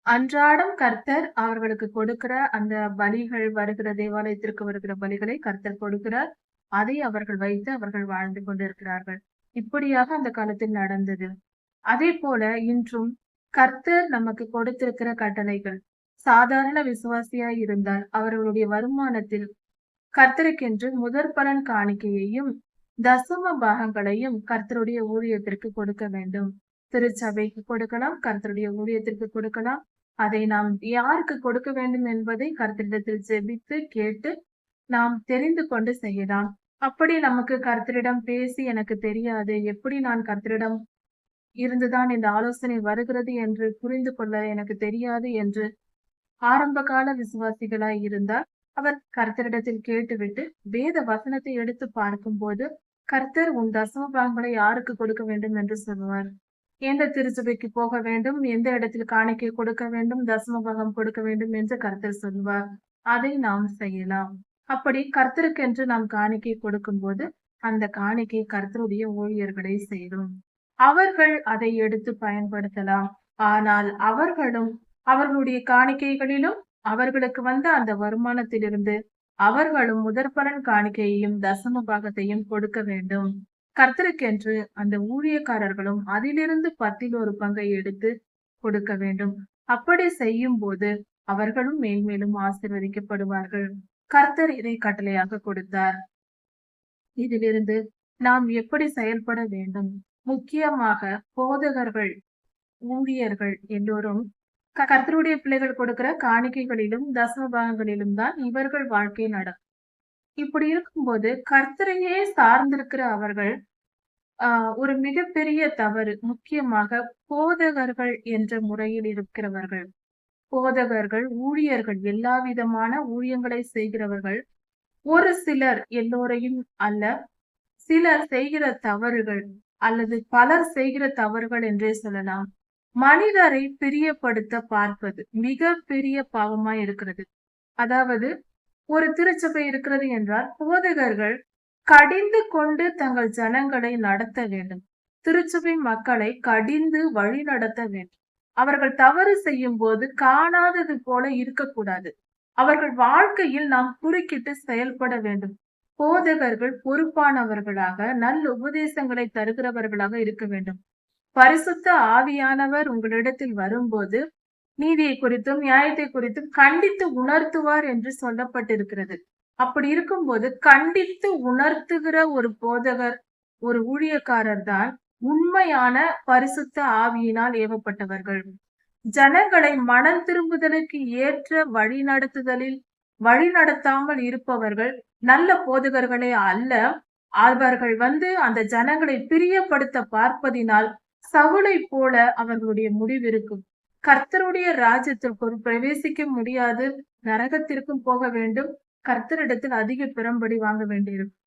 அன்றாடம் கர்த்தர் அவர்களுக்கு கொடுக்கிற அந்த பலிகள், வருகிற தேவாலயத்திற்கு வருகிற பலிகளை கர்த்தர் கொடுக்கிறார். அதை அவர்கள் வைத்து அவர்கள் வாழ்ந்து கொண்டிருக்கிறார்கள். இப்படியாக அந்த காலத்தில் நடந்தது. அதே போல இன்றும் கர்த்தர் நமக்கு கொடுத்திருக்கிற கட்டளைகள், சாதாரண விசுவாசியாய் இருந்தால் அவர்களுடைய வருமானத்தில் கர்த்தருக்கென்று முதற் பலன் காணிக்கையையும் தசம பாகங்களையும் கர்த்தருடைய ஊழியத்திற்கு கொடுக்க வேண்டும். திருச்சபைக்கு கொடுக்கலாம், கர்த்தருடைய ஊழியத்திற்கு கொடுக்கலாம். அதை நாம் யாருக்கு கொடுக்க வேண்டும் என்பதை கர்த்தரிடத்தில் ஜெபித்து கேட்டு நாம் தெரிந்து கொண்டு செய்யலாம். அப்படி நமக்கு கர்த்தரிடம் பேசி, எனக்கு தெரியாது, எப்படி நான் கர்த்தரிடம் இருந்துதான் இந்த ஆலோசனை வருகிறது என்று புரிந்து கொள்ள எனக்கு தெரியாது என்று ஆரம்ப கால விசுவாசிகளாய் இருந்தால் அவர் கர்த்தரிடத்தில் கேட்டுவிட்டு வேத வசனத்தை எடுத்து பார்க்கும்போது கர்த்தர் உன் தசம பாகங்களை யாருக்கு கொடுக்க வேண்டும் என்று சொல்லுவார். எந்த திருச்சபைக்கு போக வேண்டும், எந்த இடத்தில் காணிக்கை கொடுக்க வேண்டும், தசம பாகம் கொடுக்க வேண்டும் என்று கர்த்தர் சொல்லுவார். அதை நாம் செய்யலாம். அப்படி கர்த்தருக்கென்று நாம் காணிக்கை கொடுக்கும் போது அந்த காணிக்கை கர்த்தருடைய ஊழியர்களை சேரும். அவர்கள் அதை எடுத்து பயன்படுத்தலாம். ஆனால் அவர்களும் அவர்களுடைய காணிக்கைகளிலும் அவர்களுக்கு வந்த அந்த வருமானத்திலிருந்து அவர்களும் முதற்பலன் காணிக்கையையும் தசம பாகத்தையும் கொடுக்க வேண்டும். கர்த்தருக்கென்று அந்த ஊழியக்காரர்களும் அதிலிருந்து 10 எடுத்து கொடுக்க வேண்டும். அப்படி செய்யும் போது அவர்களும் மேன்மேலும் ஆசீர்வதிக்கப்படுவார்கள். கர்த்தர் இதை கட்டளையாக கொடுத்தார். இதிலிருந்து நாம் எப்படி செயல்பட வேண்டும்? முக்கியமாக போதகர்கள், ஊழியர்கள் எல்லோரும் கர்த்தருடைய பிள்ளைகள் கொடுக்கிற காணிக்கைகளிலும் தசம பாகங்களிலும் தான் இவர்கள் வாழ்க்கை நடக்கும். இப்படி இருக்கும்போது கர்த்தரையே சார்ந்திருக்கிற அவர்கள் ஒரு மிகப்பெரிய தவறு, முக்கியமாக போதகர்கள் என்ற முறையில் இருக்கிறவர்கள், போதகர்கள், ஊழியர்கள், எல்லா விதமான ஊழியங்களை செய்கிறவர்கள், ஒரு சிலர், எல்லோரையும் அல்ல, சிலர் செய்கிற தவறுகள் அல்லது பலர் செய்கிற தவறுகள் என்றே சொல்லலாம். மனிதரை பிரியப்படுத்த பார்ப்பது மிக பெரிய பாவமாய் இருக்கிறது. அதாவது ஒரு திருச்சபை இருக்கிறது என்றால் போதகர்கள் கடிந்து கொண்டு தங்கள் ஜனங்களை நடத்த வேண்டும். திருச்சபை மக்களை கடிந்து வழி நடத்த வேண்டும். அவர்கள் தவறு செய்யும் போது காணாதது போல இருக்கக்கூடாது. அவர்கள் வாழ்க்கையில் நாம் குறுக்கிட்டு செயல்பட வேண்டும். போதகர்கள் பொறுப்பானவர்களாக, நல்ல உபதேசங்களை தருகிறவர்களாக இருக்க வேண்டும். பரிசுத்த ஆவியானவர் உங்களிடத்தில் வரும்போது நீதியை குறித்தும் நியாயத்தை குறித்தும் கண்டித்து உணர்த்துவார் என்று சொல்லப்பட்டிருக்கிறது. அப்படி இருக்கும்போது கண்டித்து உணர்த்துகிற ஒரு போதகர், ஒரு ஊழியக்காரர் தான் உண்மையான பரிசுத்த ஆவியினால் ஏவப்பட்டவர்கள். ஜனங்களை மனம் திரும்புதலுக்கு ஏற்ற வழி நடத்துதலில் வழி நடத்தாமல் இருப்பவர்கள் நல்ல போதகர்களே அல்ல. அவர்கள் அந்த ஜனங்களை பிரியப்படுத்த பார்ப்பதினால் சவுளை போல அவர்களுடைய முடிவு இருக்கும். கர்த்தருடைய ராஜ்யத்திற்குள் பிரவேசிக்க முடியாது, நரகத்திற்கும் போக வேண்டும், கர்த்தரிடத்தில் அதிக பெரும்படி வாங்க வேண்டியிருக்கும்.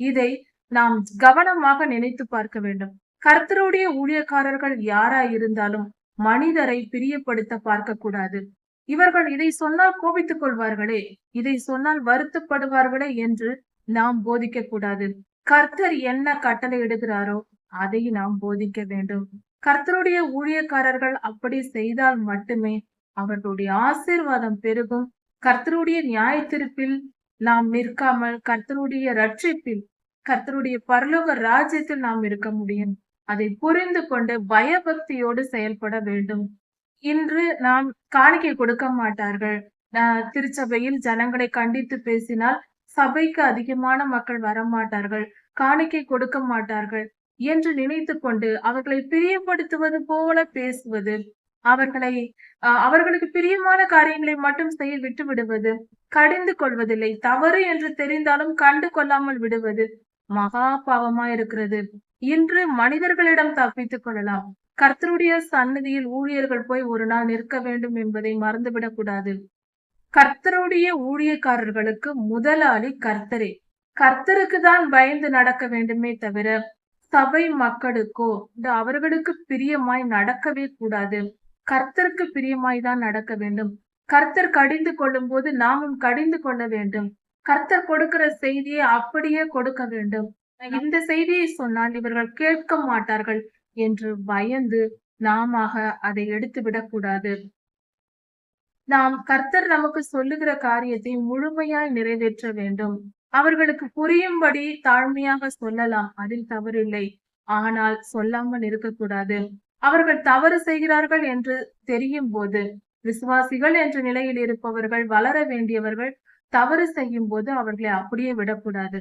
இதை நாம் கவனமாக நினைத்து பார்க்க வேண்டும். கர்த்தருடைய ஊழியக்காரர்கள் யாராய் இருந்தாலும் மனிதரை பிரியப்படுத்த பார்க்க கூடாது. இவர்கள் இதை சொன்னால் கோபித்துக் கொள்வார்களே, இதை சொன்னால் வருத்தப்படுவார்களே என்று நாம் போதிக்க கூடாது. கர்த்தர் என்ன கட்டளை இடுகிறாரோ அதை நாம் போதிக்க வேண்டும். கர்த்தருடைய ஊழியக்காரர்கள் அப்படி செய்தால் மட்டுமே அவர்களுடைய ஆசீர்வாதம் பெருகும். கர்த்தருடைய நியாயத்தீர்ப்பில் நாம் நிற்காமல் கர்த்தருடைய ரட்சிப்பில், கர்த்தருடைய பரலோக ராஜ்யத்தில் நாம் இருக்க முடியும். அதை புரிந்து கொண்டு பயபக்தியோடு செயல்பட வேண்டும். இன்று நாம் காணிக்கை கொடுக்க மாட்டார்கள். திருச்சபையில் ஜனங்களை கண்டித்து பேசினால் சபைக்கு அதிகமான மக்கள் வரமாட்டார்கள், காணிக்கை கொடுக்க மாட்டார்கள் என்று நினைத்து கொண்டு அவர்களை பிரியப்படுத்துவது போல பேசுவது, அவர்களுக்கு பிரியமான காரியங்களை மட்டும் செய்ய விட்டு விடுவது, கடிந்து கொள்வதில்லை, தவறு என்று தெரிந்தாலும் கண்டு கொள்ளாமல் விடுவது மகா பாவமா இருக்கிறது. இன்று மனிதர்களிடம் தப்பித்துக் கொள்ளலாம், கர்த்தருடைய சன்னதியில் ஊழியர்கள் போய் ஒரு நாள் நிற்க வேண்டும் என்பதை மறந்துவிடக் கூடாது. கர்த்தருடைய ஊழியக்காரர்களுக்கு முதலாளி கர்த்தரே. கர்த்தருக்கு தான் பயந்து நடக்க வேண்டுமே தவிர சபை மக்களுக்கோ அவர்களுக்கு பிரியமாய் நடக்கவே கூடாது. கர்த்தருக்கு பிரியமாய் தான் நடக்க வேண்டும். கர்த்தர் கடிந்து கொள்ளும் போது நாமும் கடிந்து கொள்ள வேண்டும். கர்த்தர் கொடுக்கிற செய்தியை அப்படியே கொடுக்க வேண்டும். இந்த செய்தியை சொன்னால் இவர்கள் கேட்க மாட்டார்கள் என்று பயந்து நாம அதை எடுத்து விடக்கூடாது. நாம் கர்த்தர் நமக்கு சொல்லுகிற காரியத்தை முழுமையாய் நிறைவேற்ற வேண்டும். அவர்களுக்கு புரியும்படி தாழ்மையாக சொல்லலாம், அதில் தவறில்லை. ஆனால் சொல்லாமல் இருக்கக்கூடாது. அவர்கள் தவறு செய்கிறார்கள் என்று தெரியும் போது, விசுவாசிகள் என்ற நிலையில் இருப்பவர்கள், வளர வேண்டியவர்கள் தவறு செய்யும் போது அவர்களை அப்படியே விடக்கூடாது.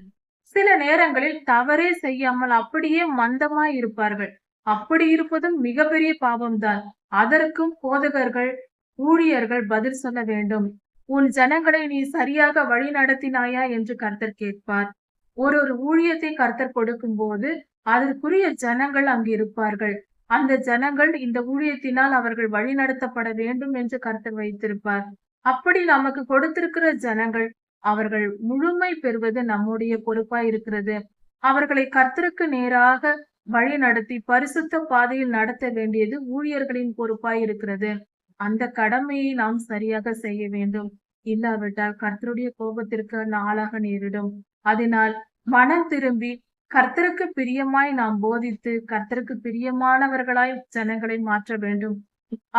சில நேரங்களில் தவறே செய்யாமல் அப்படியே மந்தமாய் இருப்பார்கள். அப்படி இருப்பதும் மிகப்பெரிய பாவம்தான். அதற்கும் போதகர்கள், ஊழியர்கள் பதில் சொல்ல வேண்டும். உன் ஜனங்களை நீ சரியாக வழி நடத்தினாயா என்று கர்த்தர் கேட்பார். ஒரு ஊழியத்தை கர்த்தர் கொடுக்கும் போது அதற்குரிய ஜனங்கள் அங்கு இருப்பார்கள். அந்த ஜனங்கள் இந்த ஊழியத்தினால் அவர்கள் வழி நடத்தப்பட வேண்டும் என்று கர்த்தர் வைத்திருப்பார். அப்படி நமக்கு கொடுத்திருக்கிற ஜனங்கள் அவர்கள் முழுமை பெறுவது நம்முடைய பொறுப்பாய் இருக்கிறது. அவர்களை கர்த்தருக்கு நேராக வழி நடத்தி பரிசுத்த பாதையில் நடத்த வேண்டியது ஊழியர்களின் பொறுப்பாய் இருக்கிறது. அந்த கடமையை நாம் சரியாக செய்ய வேண்டும். இல்லாவிட்டால் கர்த்தருடைய கோபத்திற்கு ஆளாக நேரிடும். அதனால் மனம் திரும்பி கர்த்தருக்கு பிரியமாய் நாம் போதித்து கர்த்தருக்கு பிரியமானவர்களாய் ஜனங்களை மாற்ற வேண்டும்.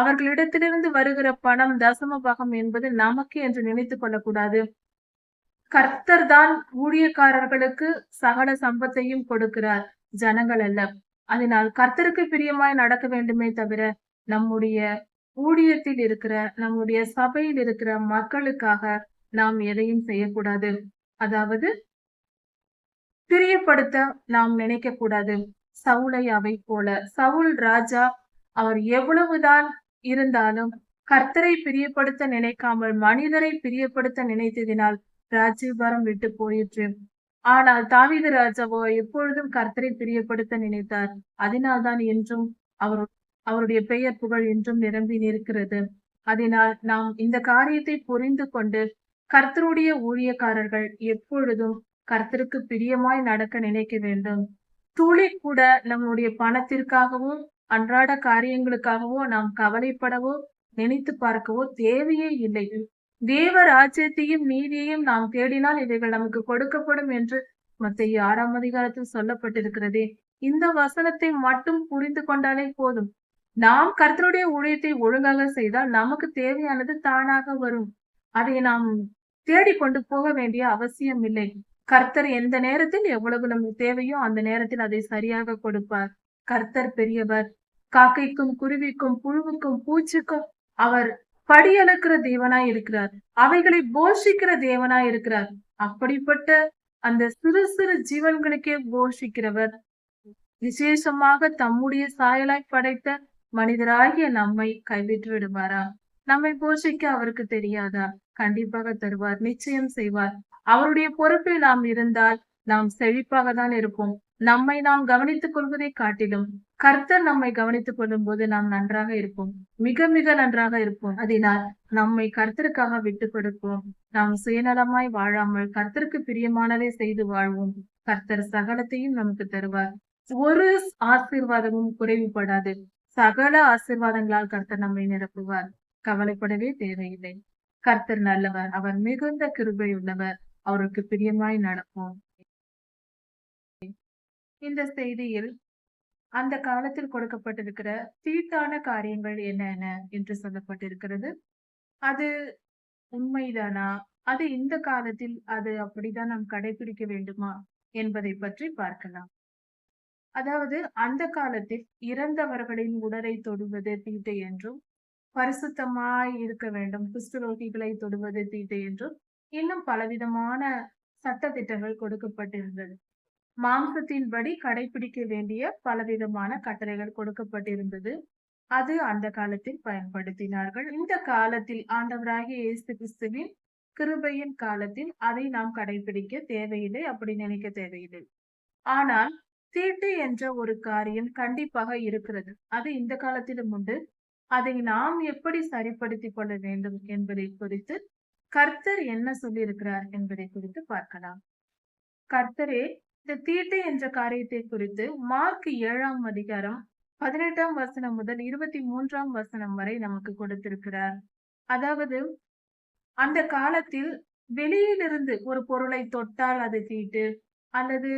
அவர்களிடத்திலிருந்து வருகிற பணம் தசம பாகம் என்பது நமக்கு என்று நினைத்துக் கொள்ளக்கூடாது. கர்த்தர் தான் ஊழியக்காரர்களுக்கு சகல சம்பத்தையும் கொடுக்கிறார், ஜனங்கள் அல்ல. அதனால் கர்த்தருக்கு பிரியமாய் நடக்க வேண்டுமே தவிர, நம்முடைய ஊழியத்தில் இருக்கிற, நம்முடைய சபையில் இருக்கிற மக்களுக்காக நாம் எதையும் செய்யக்கூடாது. அதாவது பிரியப்படுத்த நாம் நினைக்கக் கூடாது. சவுலை அவை போல. சவுல் ராஜா அவர் எவ்வளவுதான் இருந்தாலும் கர்த்தரை பிரியப்படுத்த நினைக்காமல் மனிதரை பிரியப்படுத்த நினைத்ததினால் ராஜ்யபாரம் விட்டு போயிற்று. ஆனால் தாவீது ராஜாவோ எப்பொழுதும் கர்த்தரை பிரியப்படுத்த நினைத்தார். அதனால்தான் என்றும் அவர் அவருடைய பெயர் புகழ் என்றும் நிரம்பி நிற்கிறது. அதனால் நாம் இந்த காரியத்தை புரிந்து கொண்டு கர்த்தருடைய ஊழியக்காரர்கள் எப்பொழுதும் கர்த்தருக்கு பிரியமாய் நடக்க நினைக்க வேண்டும். துளி கூட நம்முடைய பணத்திற்காகவோ அன்றாட காரியங்களுக்காகவோ நாம் கவலைப்படவோ நினைத்து பார்க்கவோ தேவையே இல்லை. தேவ ராஜ்யத்தையும் நீதியையும் நாம் தேடினால் இவைகள் நமக்கு கொடுக்கப்படும் என்று மத்தேயு 6ஆம் அதிகாரத்தில் சொல்லப்பட்டிருக்கிறதே. இந்த வசனத்தை மட்டும் புரிந்து கொண்டாலே போதும். நாம் கர்த்தருடைய ஊழியத்தை ஒழுங்காக செய்தால் நமக்கு தேவையானது தானாக வரும். அதை நாம் தேடிக்கொண்டு போக வேண்டிய அவசியம் இல்லை. கர்த்தர் எந்த நேரத்தில் எவ்வளவு நமக்கு தேவையோ அந்த நேரத்தில் அதை சரியாக கொடுப்பார். கர்த்தர் பெரியவர். காக்கைக்கும் குருவிக்கும் புழுவுக்கும் பூச்சிக்கும் அவர் படியளக்கிற தேவனாய் இருக்கிறார். அவைகளை போஷிக்கிற தேவனாய் இருக்கிறார். அப்படிப்பட்ட அந்த சிறு சிறு ஜீவன்களுக்கே போஷிக்கிறவர் விசேஷமாக தம்முடைய சாயலாய் படைத்த மனிதராகிய நம்மை கைவிட்டு விடுவாரா? நம்மை போஷிக்க அவருக்கு தெரியாதா? கண்டிப்பாக தருவார், நிச்சயம் செய்வார். அவருடைய பொறுப்பில் நாம் இருந்தால் நாம் செழிப்பாக தான் இருப்போம். நம்மை நாம் கவனித்துக் கொள்வதை காட்டிலும் கர்த்தர் நம்மை கவனித்துக் கொள்ளும் போது நாம் நன்றாக இருப்போம், மிக மிக நன்றாக இருப்போம். அதனால் நம்மை கர்த்தருக்காக விட்டுக் கொடுப்போம். நாம் சுயநலமாய் வாழாமல் கர்த்தருக்கு பிரியமானதை செய்து வாழ்வோம். கர்த்தர் சகலத்தையும் நமக்கு தருவார். ஒரு ஆசீர்வாதமும் குறைவுபடாது. சகல ஆசீர்வாதங்களால் கர்த்தர் நம்மை நிரப்புவார். கவலைப்படவே தேவையில்லை. கர்த்தர் நல்லவர், அவர் மிகுந்த கிருபை உள்ளவர். அவருக்கு பிரியமாய் நடப்போம். இந்த செய்தியில் அந்த காலத்தில் கொடுக்கப்பட்டிருக்கிற தீட்டான காரியங்கள் என்னென்ன என்று சொல்லப்பட்டிருக்கிறது. அது உண்மைதானா? அது இந்த காலத்தில் அது அப்படிதான் நாம் கடைபிடிக்க வேண்டுமா என்பதை பற்றி பார்க்கலாம். அதாவது அந்த காலத்தில் இறந்தவர்களின் உடலை தொடுவது தீட்டு என்றும், பரிசுத்தமாய் இருக்க வேண்டும், குஷ்டரோகிகளை தொடுவது தீட்டு என்றும், இன்னும் பலவிதமான சட்ட திட்டங்கள் கொடுக்கப்பட்டிருந்தது. மாம்சத்தின்படி கடைபிடிக்க வேண்டிய பலவிதமான கட்டளைகள் கொடுக்கப்பட்டிருந்தது. அது அந்த காலத்தில் பயன்படுத்தினார்கள். இந்த காலத்தில் ஆண்டவராகிய இயேசு கிறிஸ்துவின் கிருபையின் காலத்தில் அதை நாம் கடைபிடிக்க தேவையில்லை, அப்படி நினைக்க தேவையில்லை. ஆனால் தீட்டு என்ற ஒரு காரியம் கண்டிப்பாக இருக்கிறது. அது இந்த காலத்திலும் உண்டு. அதை நாம் எப்படி சரிப்படுத்திக் கொள்ள வேண்டும் என்பதை குறித்து கர்த்தர் என்ன சொல்லியிருக்கிறார் என்பதை குறித்து பார்க்கலாம். கர்த்தரே இந்த தீட்டு என்ற காரியத்தை குறித்து மார்க் 7ஆம் அதிகாரம் 18ஆம் வசனம் முதல் 23ஆம் வசனம் வரை நமக்கு கொடுத்திருக்கிறார். அதாவது அந்த காலத்தில் வெளியிலிருந்து ஒரு பொருளை தொட்டால் அது தீட்டு, அல்லது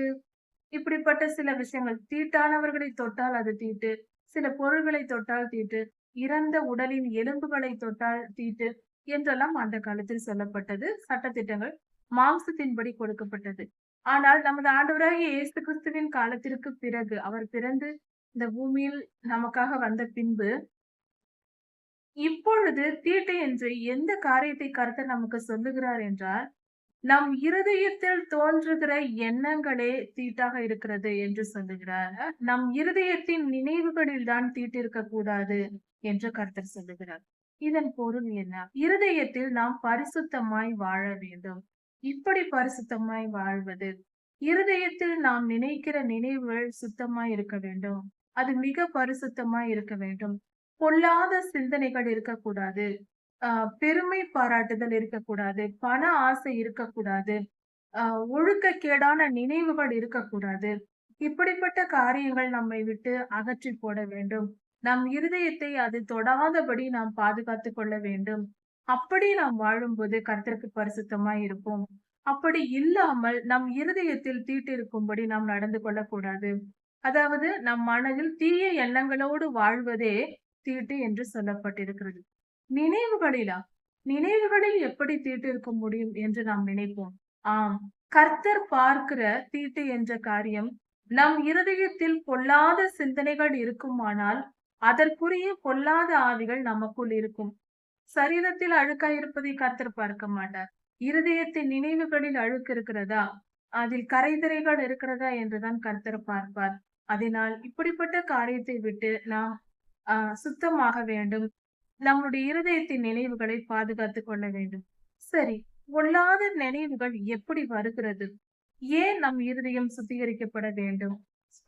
இப்படிப்பட்ட சில விஷயங்கள், தீட்டானவர்களை தொட்டால் அது தீட்டு, சில பொருள்களை தொட்டால் தீட்டு, இறந்த உடலின் எலும்புகளை தொட்டால் தீட்டு என்றெல்லாம் அந்த காலத்தில் சொல்லப்பட்டது. சட்டதிட்டங்கள் மாம்சத்தின்படி கொடுக்கப்பட்டது. ஆனால் நமது ஆண்டவராகிய இயேசு கிறிஸ்துவின் காலத்திற்கு பிறகு, அவர் பிறந்து இந்த பூமியில் நமக்காக வந்த பின்பு, இப்பொழுது தீட்டு என்று எந்த காரியத்தை கர்த்தர் நமக்கு சொல்லுகிறார் என்றால், நம் இருதயத்தில் தோன்றுகிற எண்ணங்களே தீட்டாக இருக்கிறது என்று சொல்லுகிறார். நம் இருதயத்தின் நினைவுகளில் தான் தீட்டு இருக்கக்கூடாது என்று கர்த்தர் சொல்லுகிறார். இதன் பொருள் என்ன? இருதயத்தில் நாம் பரிசுத்தமாய் வாழ வேண்டும். இப்படி பரிசுத்தமாய் வாழ்வது, இருதயத்தில் நாம் நினைக்கிற நினைவுகள் சுத்தமாய் இருக்க வேண்டும். அது மிக பரிசுத்தமாய் இருக்க வேண்டும். பொல்லாத சிந்தனைகள் இருக்கக்கூடாது. பெருமை பாராட்டுதல் இருக்கக்கூடாது. பண ஆசை இருக்கக்கூடாது. ஒழுக்கக்கேடான நினைவுகள் இருக்கக்கூடாது. இப்படிப்பட்ட காரியங்கள் நம்மை விட்டு அகற்றி போட வேண்டும். நம் இருதயத்தை அது தொடாதபடி நாம் பாதுகாத்துக் கொள்ள வேண்டும். அப்படி நாம் வாழும்போது கர்த்தருக்கு பரிசுத்தமாய் இருப்போம். அப்படி இல்லாமல் நம் இருதயத்தில் தீட்டு இருக்கும்படி நாம் நடந்து கொள்ளக்கூடாது. அதாவது நம் மனதில் தீய எண்ணங்களோடு வாழ்வதே தீட்டு என்று சொல்லப்பட்டிருக்கிறது. நினைவுகளிலா? நினைவுகளில் எப்படி தீட்டு இருக்க முடியும் என்று நாம் நினைப்போம். ஆம், கர்த்தர் பார்க்கிற தீட்டு என்ற காரியம் நம் இருதயத்தில் பொல்லாத சிந்தனைகள் இருக்குமானால், அதற்குரிய பொல்லாத ஆவிகள் நமக்குள் இருக்கும். சரீரத்தில் அழுக்காய் இருப்பதை கர்த்தர் பார்க்க மாட்டார். இருதயத்தின் நினைவுகளில் அழுக்கு இருக்கிறதா? அதில் கரைதிரைகள் இருக்கிறதா என்றுதான் கர்த்தர் பார்ப்பார். அதனால் இப்படிப்பட்ட காரியத்தை விட்டு நாம் சுத்தமாக வேண்டும். நம்முடைய இருதயத்தின் நினைவுகளை பாதுகாத்துக் கொள்ள வேண்டும். சரி, பொல்லாத நினைவுகள் எப்படி வருகிறது? ஏன் நம் இருதயம் சுத்திகரிக்கப்பட வேண்டும்?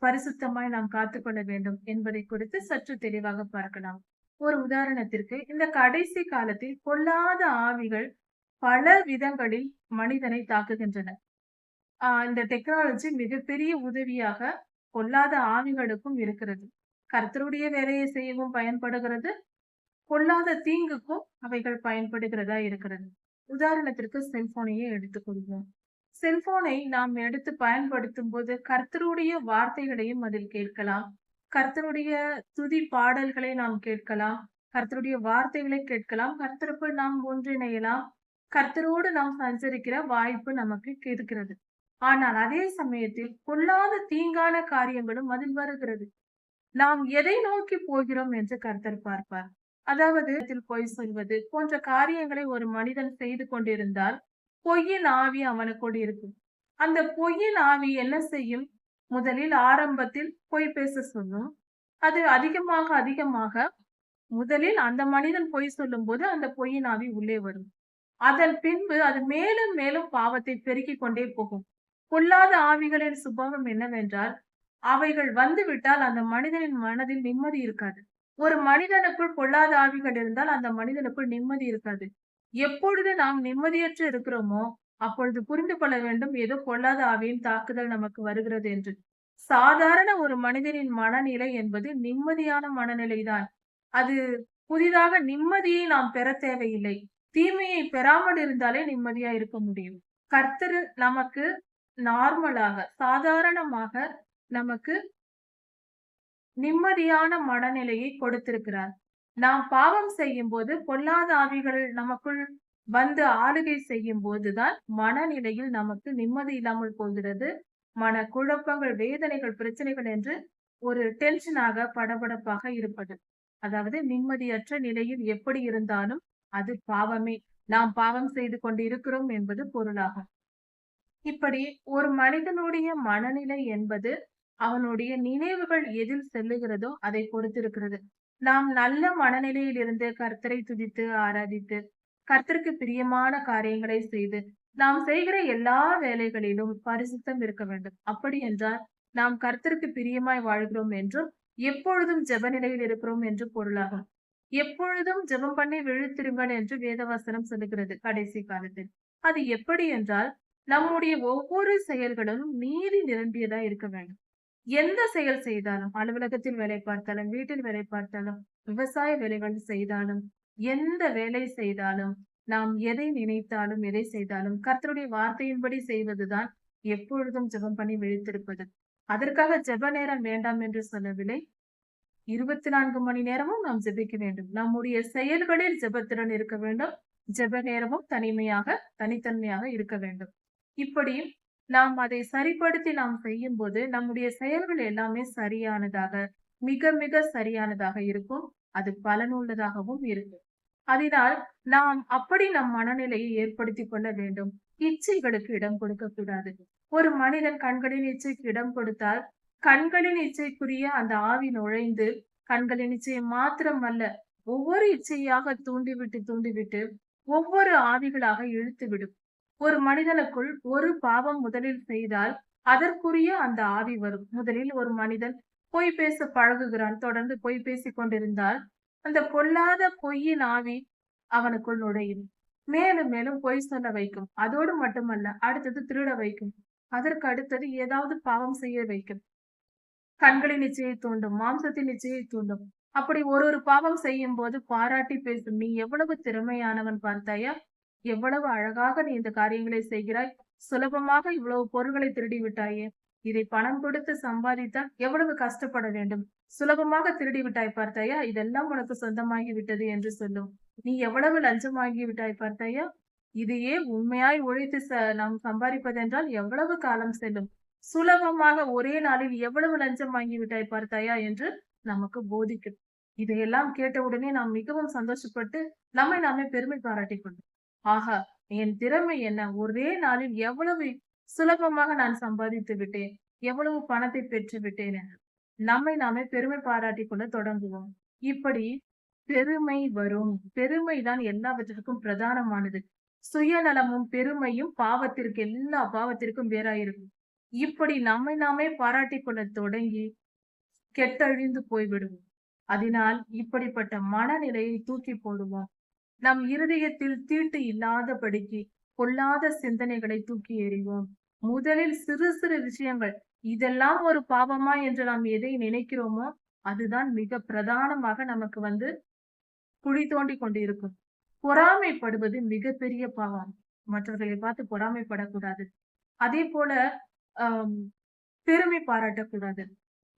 பரிசுத்தமாய் நாம் காத்துக்கொள்ள வேண்டும் என்பதை குறித்து சற்று தெளிவாக பார்க்கலாம். ஒரு உதாரணத்திற்கு, இந்த கடைசி காலத்தில் பொல்லாத ஆவிகள் பல விதங்களில் மனிதனை தாக்குகின்றன. இந்த டெக்னாலஜி மிகப்பெரிய உதவியாக பொல்லாத ஆவிகளுக்கும் இருக்கிறது. கர்த்தருடைய வேலையை செய்யவும் பயன்படுகிறது. பொல்லாத தீங்குக்கும் அவைகள் பயன்படுகிறதா இருக்கிறது. உதாரணத்திற்கு செல்போனையே எடுத்துக்கொள்வோம். செல்போனை நாம் எடுத்து பயன்படுத்தும் போது கர்த்தருடைய வார்த்தைகளையும் அதில் கேட்கலாம். கர்த்தருடைய துதி பாடல்களை நாம் கேட்கலாம். கர்த்தருடைய வார்த்தைகளை கேட்கலாம். கர்த்தருக்குள் நாம் ஒன்றிணையலாம். கர்த்தரோடு நாம் சஞ்சரிக்கிற வாய்ப்பு நமக்கு இருக்கிறது. ஆனால் அதே சமயத்தில் பொல்லாத தீங்கான காரியங்களும் அதில் வருகிறது. நாம் எதை நோக்கி போகிறோம் என்று கர்த்தர் பார்ப்பார். அதாவது பொய் சொல்வது போன்ற காரியங்களை ஒரு மனிதன் செய்து கொண்டிருந்தால் பொய்யின் ஆவி அவனுக்குள் இருக்கும். அந்த பொய்யின் ஆவி என்ன செய்யும்? முதலில் ஆரம்பத்தில் பொய் பேச சொல்லும். அது அதிகமாக அதிகமாக முதலில் அந்த மனிதன் பொய் சொல்லும் போது அந்த பொய்யின் ஆவி உள்ளே வரும். அதன் பின்பு அது மேலும் மேலும் பாவத்தை பெருக்கிக் கொண்டே போகும். பொல்லாத ஆவிகளின் சுபாவம் என்னவென்றால், அவைகள் வந்துவிட்டால் அந்த மனிதனின் மனதில் நிம்மதி இருக்காது. ஒரு மனிதனுக்குள் பொல்லாத ஆவிகள் இருந்தால் அந்த மனிதனுக்குள் நிம்மதி இருக்காது. எப்பொழுது நாம் நிம்மதியற்று இருக்கிறோமோ அப்பொழுது புரிந்து கொள்ள வேண்டும், ஏதோ பொல்லாத ஆவியின் தாக்குதல் நமக்கு வருகிறது என்று. சாதாரண ஒரு மனிதனின் மனநிலை என்பது நிம்மதியான மனநிலைதான். அது புதிதாக நிம்மதியை நாம் பெற தேவையில்லை. தீமையை பெறாமல் இருந்தாலே நிம்மதியா இருக்க முடியும். கர்த்தர் நமக்கு நார்மலாக, சாதாரணமாக நமக்கு நிம்மதியான மனநிலையை கொடுத்திருக்கிறார். நாம் பாவம் செய்யும் போது பொல்லாத ஆவிகள் நமக்குள் வந்து ஆளுகை செய்யும் போதுதான் மனநிலையில் நமக்கு நிம்மதி இல்லாமல் போகிறது. மன குழப்பங்கள், வேதனைகள், பிரச்சனைகள் என்று ஒரு டென்ஷனாக, படபடப்பாக இருப்பது. அதாவது நிம்மதியற்ற நிலையில் எப்படி இருந்தாலும் அது பாவமே. நாம் பாவம் செய்து கொண்டு இருக்கிறோம் என்பது பொருளாகும். இப்படி ஒரு மனிதனுடைய மனநிலை என்பது அவனுடைய நினைவுகள் எதில் செல்லுகிறதோ அதை பொறுத்திருக்கிறது. நாம் நல்ல மனநிலையில் இருந்து கர்த்தரை துதித்து ஆராதித்து கர்த்தருக்கு பிரியமான காரியங்களை செய்து நாம் செய்கிற எல்லா வேலைகளிலும் பரிசுத்தம் இருக்க வேண்டும். அப்படி என்றால் நாம் கர்த்தருக்கு பிரியமாய் வாழ்கிறோம் என்றும் எப்பொழுதும் ஜெப நிலையில் இருக்கிறோம் என்று பொருளாகும். எப்பொழுதும் ஜெபம் பண்ணி விழித்திருங்கள் என்று வேதவசனம் சொல்லுகிறது கடைசி காலத்தில். அது எப்படி என்றால், நம்முடைய ஒவ்வொரு செயல்களும் நீதி நிரம்பியதா இருக்க வேண்டும். எந்த செயல் செய்தாலும், அலுவலகத்தில் வேலை பார்த்தாலும், வீட்டில் வேலை பார்த்தாலும், விவசாய வேலைகள் செய்தாலும், எந்த வேலை செய்தாலும், நாம் எதை நினைத்தாலும், எதை செய்தாலும் கர்த்தருடைய வார்த்தையின்படி செய்வதுதான் எப்பொழுதும் ஜெபம் பண்ணி விழித்திருப்பது. அதற்காக ஜெப நேரம் வேண்டாம் என்று சொல்லவில்லை. 24 மணி நேரமும் நாம் ஜெபிக்க வேண்டும். நம்முடைய செயல்களில் ஜெபத்திறன் இருக்க வேண்டும். ஜெப நேரமும் தனித்தன்மையாக இருக்க வேண்டும். இப்படி நாம் அதை சரிப்படுத்தி நாம் செய்யும்போது நம்முடைய செயல்கள் எல்லாமே சரியானதாக, மிக மிக சரியானதாக இருக்கும். அது பலனுள்ளதாகவும் இருக்கும். அதனால் நாம் அப்படி நம் மனநிலையை ஏற்படுத்திக் கொள்ள வேண்டும். இச்சைகளுக்கு இடம் கொடுக்க கூடாது. ஒரு மனிதன் கண்களின் இச்சைக்கு இடம் கொடுத்தால் கண்களின் இச்சைக்குரிய அந்த ஆவி நுழைந்து கண்களின் இச்சையை மாத்திரம் அல்ல, ஒவ்வொரு இச்சையாக தூண்டிவிட்டு ஒவ்வொரு ஆவிகளாக இழுத்துவிடும். ஒரு மனிதனுக்குள் ஒரு பாவம் முதலில் செய்தால் அதற்குரிய அந்த ஆவி வரும். முதலில் ஒரு மனிதன் பொய் பேச பழகுகிறான். தொடர்ந்து பொய் பேசிக் கொண்டிருந்தால் அந்த பொல்லாத பொய்யின் ஆவி அவனுக்குள் நுழையும். மேலும் மேலும் பொய் சொல்ல வைக்கும். அதோடு மட்டுமல்ல, அடுத்தது திருட வைக்கும். அதற்கு அடுத்தது ஏதாவது பாவம் செய்ய வைக்கும். கண்களின் இச்சையை தூண்டும், மாம்சத்தின் இச்சையை தூண்டும். அப்படி ஒரு பாவம் செய்யும் போது பாராட்டி பேசும். நீ எவ்வளவு திறமையானவன் பார்த்தாயா? எவ்வளவு அழகாக நீ இந்த காரியங்களை செய்கிறாய். சுலபமாக இவ்வளவு பொருள்களை திருடி விட்டாயே. இதை பணம் கொடுத்து சம்பாதித்தால் எவ்வளவு கஷ்டப்பட வேண்டும். சுலபமாக திருடி விட்டாய் பார்த்தாயா? இதெல்லாம் உனக்கு சொந்தமாகி விட்டது என்று சொல்லும். நீ எவ்வளவு லஞ்சம் வாங்கி விட்டாய் பார்த்தாயா? இதையே உண்மையாய் உழைத்து நாம் சம்பாதிப்பதென்றால் எவ்வளவு காலம் செல்லும்? சுலபமாக ஒரே நாளில் எவ்வளவு லஞ்சம் வாங்கி விட்டாய் பார்த்தாயா? என்று நமக்கு போதிக்கும். இதையெல்லாம் கேட்டவுடனே நாம் மிகவும் சந்தோஷப்பட்டு நம்மை நாமே பெருமை பாராட்டிக் கொள்வோம். ஆஹா! என் திறமை என்ன? ஒரே நாளில் எவ்வளவு சுலபமாக நான் சம்பாதித்து விட்டேன். எவ்வளவு பணத்தை பெற்று விட்டேன் என்று. நம்மை நாமே பெருமை பாராட்டிக் கொள்ள தொடங்குவோம். இப்படி பெருமை வரும். பெருமைதான் எல்லாவற்றிற்கும் பிரதானமானது. சுயநலமும் பெருமையும் பாவத்திற்கு எல்லா பாவத்திற்கும் வேறாயிருக்கும். இப்படி நம்மை நாமே பாராட்டிக் கொள்ளத் தொடங்கி கெட்டழிந்து போய்விடுவோம். அதனால் இப்படிப்பட்ட மனநிலையை தூக்கி போடுவோம். நம் இருதயத்தில் தீட்டு இல்லாதபடிக்கு பொல்லாத சிந்தனைகளை தூக்கி எறிவோம். முதலில் சிறு சிறு விஷயங்கள், இதெல்லாம் ஒரு பாவமா என்று நாம் எதை நினைக்கிறோமோ அதுதான் மிக பிரதானமாக நமக்கு குழி தோண்டி கொண்டு இருக்கும். பொறாமைப்படுவது மிகப்பெரிய பாவம். மற்றவர்களை பார்த்து பொறாமைப்படக்கூடாது. அதே போல ஆஹ் பெருமை பாராட்டக்கூடாது.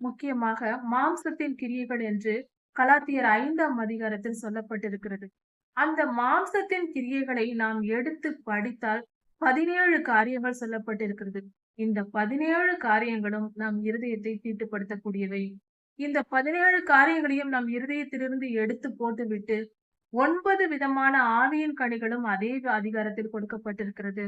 முக்கியமாக மாம்சத்தின் கிரியைகள் என்று கலாத்தியர் 5ஆம் அதிகாரத்தில் சொல்லப்பட்டிருக்கிறது. அந்த மாம்சத்தின் கிரியைகளை நாம் எடுத்து படித்தால் 17 காரியங்கள் சொல்லப்பட்டிருக்கிறது. இந்த 17 காரியங்களும் நம் இருதயத்தை தீட்டுப்படுத்தக்கூடியவை. இந்த 17 காரியங்களையும் நம் இருதயத்திலிருந்து எடுத்து போட்டுவிட்டு 9 விதமான ஆவியின் கனிகளும் அதே அதிகாரத்தில் கொடுக்கப்பட்டிருக்கிறது.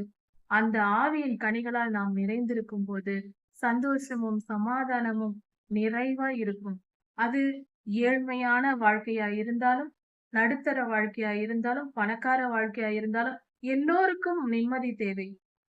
அந்த ஆவியின் கனிகளால் நாம் நிறைந்திருக்கும் போது சந்தோஷமும் சமாதானமும் நிறைவா இருக்கும். அது ஏழ்மையான வாழ்க்கையா இருந்தாலும், நடுத்தர வாழ்க்கையா இருந்தாலும், பணக்கார வாழ்க்கையா இருந்தாலும் எல்லோருக்கும் நிம்மதி தேவை.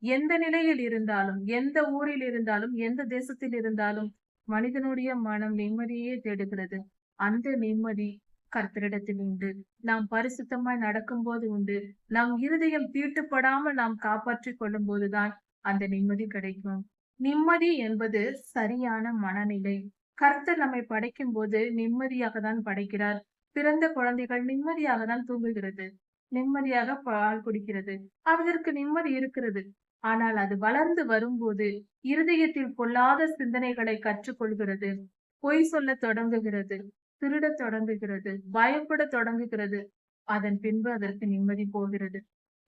எந்த நிலையில் இருந்தாலும், எந்த ஊரில் இருந்தாலும், எந்த தேசத்தில் இருந்தாலும் மனிதனுடைய மனம் நிம்மதியே தேடுகிறது. அந்த நிம்மதி கர்த்தரிடத்தில் உண்டு. நாம் பரிசுத்தமாய் நடக்கும்போது உண்டு. நம் இருதயம் தீட்டுப்படாமல் நாம் காப்பாற்றிக் கொள்ளும் போதுதான் அந்த நிம்மதி கிடைக்கும். நிம்மதி என்பது சரியான மனநிலை. கர்த்தர் நம்மை படைக்கும் போது நிம்மதியாக தான் படைக்கிறார். பிறந்த குழந்தைகள் நிம்மதியாக தான் தூங்குகிறது, நிம்மதியாக பால் குடிக்கிறது. அதற்கு நிம்மதி இருக்கிறது. ஆனால் அது வளர்ந்து வரும்போது இருதயத்தில் பொல்லாத சிந்தனைகளை கற்றுக்கொள்கிறது, பொய் சொல்ல தொடங்குகிறது, திருடத் தொடங்குகிறது, பயப்பட தொடங்குகிறது. அதன் பின்பு அதற்கு நிம்மதி போகிறது.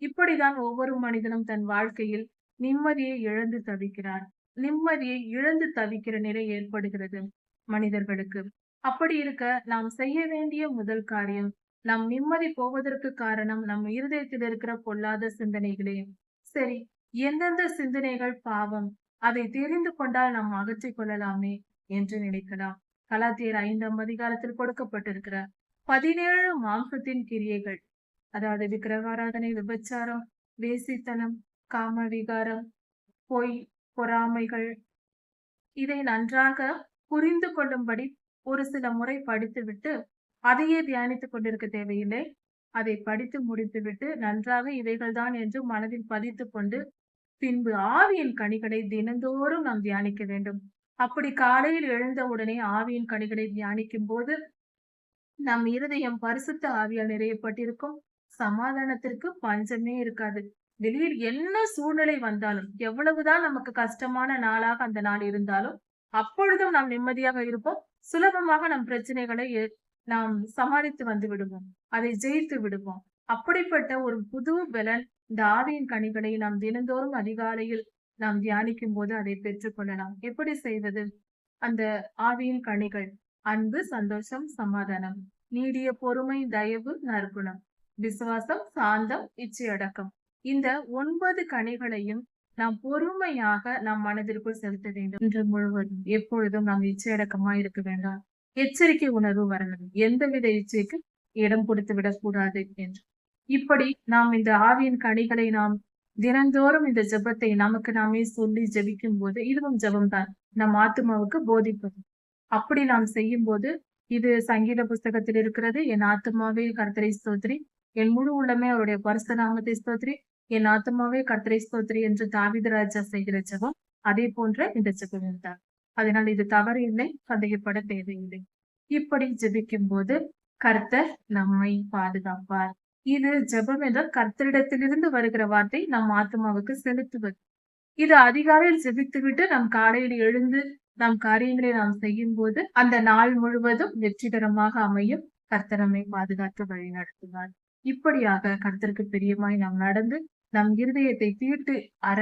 இப்படிதான் ஒவ்வொரு மனிதனும் தன் வாழ்க்கையில் நிம்மதியை இழந்து தவிக்கிறான். நிம்மதியை இழந்து தவிக்கிற நிலை ஏற்படுகிறது மனிதர்களுக்கு. அப்படி இருக்க நாம் செய்ய வேண்டிய முதல் காரியம், நம் நிம்மதி போவதற்கு காரணம் நம் இருதயத்தில் இருக்கிற பொல்லாத சிந்தனைகளே. சரி, எந்தெந்த சிந்தனைகள் பாவம், அதை தெரிந்து கொண்டால் நாம் அகற்றிக் கொள்ளலாமே என்று நினைக்கலாம். கலாத்தியர் 5ஆம் அதிகாரத்தில் கொடுக்கப்பட்டிருக்கிற 17 மாம்சத்தின் கிரியைகள், அதாவது விக்கிரகாராதனை, விபச்சாரம், வேசித்தனம், காம விகாரம், பொய், பொறாமைகள், இதை நன்றாக புரிந்து கொள்ளும்படி ஒரு சில முறை படித்துவிட்டு அதையே தியானித்துக் கொண்டிருக்க தேவையில்லை. அதை படித்து முடித்துவிட்டு நன்றாக இவைகள்தான் என்று மனதில் பதித்துக் கொண்டு பின்பு ஆவியின் கனிகளை தினந்தோறும் நாம் தியானிக்க வேண்டும். அப்படி காலையில் எழுந்த உடனே ஆவியின் கனிகளை தியானிக்கும் போது நம் இருதயம் பரிசுத்த ஆவியால் நிறையப்பட்டிருக்கும். சமாதானத்திற்கு பஞ்சமே இருக்காது. வெளியில் என்ன சூழ்நிலை வந்தாலும், எவ்வளவுதான் நமக்கு கஷ்டமான நாளாக அந்த நாள் இருந்தாலும் அப்பொழுதும் நாம் நிம்மதியாக இருப்போம். சுலபமாக நம் பிரச்சனைகளை நாம் சமாளித்து வந்து விடுவோம். அதை ஜெயித்து விடுவோம். அப்படிப்பட்ட ஒரு புது பலன் இந்த ஆவியின் கனிகளை நாம் தினந்தோறும் அதிகாலையில் நாம் தியானிக்கும் போது அதை பெற்றுக் கொள்ளலாம். எப்படி செய்வது? அந்த ஆவியின் கனிகள் அன்பு, சந்தோஷம், சமாதானம், நீடிய பொறுமை, தயவு, நற்குணம், விசுவாசம், சாந்தம், இச்சையடக்கம். இந்த 9 கனிகளையும் நாம் பொறுமையாக நம் மனதிற்குள் செலுத்த வேண்டும். இன்று முழுவதும் எப்பொழுதும் நாம் இச்சையடக்கமாய் இருக்க வேண்டாம். எச்சரிக்கை உணர்வு வர வேண்டும். எந்தவித இச்சைக்கு இடம் கொடுத்து விடக்கூடாது என்று. இப்படி நாம் இந்த ஆவியின் கனிகளை நாம் தினந்தோறும் இந்த ஜெபத்தை நமக்கு நாமே சொல்லி ஜெபிக்கும் போது, இதுவும் ஜெபம்தான், நம் ஆத்துமாவுக்கு போதிப்பது. அப்படி நாம் செய்யும் போது, இது சங்கீத புஸ்தகத்தில் இருக்கிறது. என் ஆத்துமாவே கர்த்தரை ஸ்தோத்திரி, என் முழு உள்ளமே அவருடைய பரிசுத்த நாமத்தை ஸ்தோத்திரி, என் ஆத்துமாவே கர்த்தரை ஸ்தோத்திரி என்று தாவீது ராஜா செய்கிற ஜெபம். அதே போன்ற இந்த ஜெபம் தான். அதனால் இது தவறு இல்லை, சந்தேகப்பட தேவையில்லை. இப்படி ஜெபிக்கும் போது கர்த்தர் நம்மை பாதுகாப்பார். இது ஜெபம் என்ற கர்த்தரிடத்திலிருந்து வருகிற வார்த்தை நம் ஆத்மாவுக்கு செலுத்துவது. இது அதிகாலையில் ஜெபித்துவிட்டு நாம் காலையில் எழுந்து நாம் காரியங்களை நாம் செய்யும் போது அந்த நாள் முழுவதும் வெற்றிகரமாக அமையும். கர்த்தர் நம்மை பாதுகாத்து வழி நடத்துவார். இப்படியாக கர்த்தருக்கு பிரியமாய் நாம் நடந்து நம் இருதயத்தை தீட்டு அற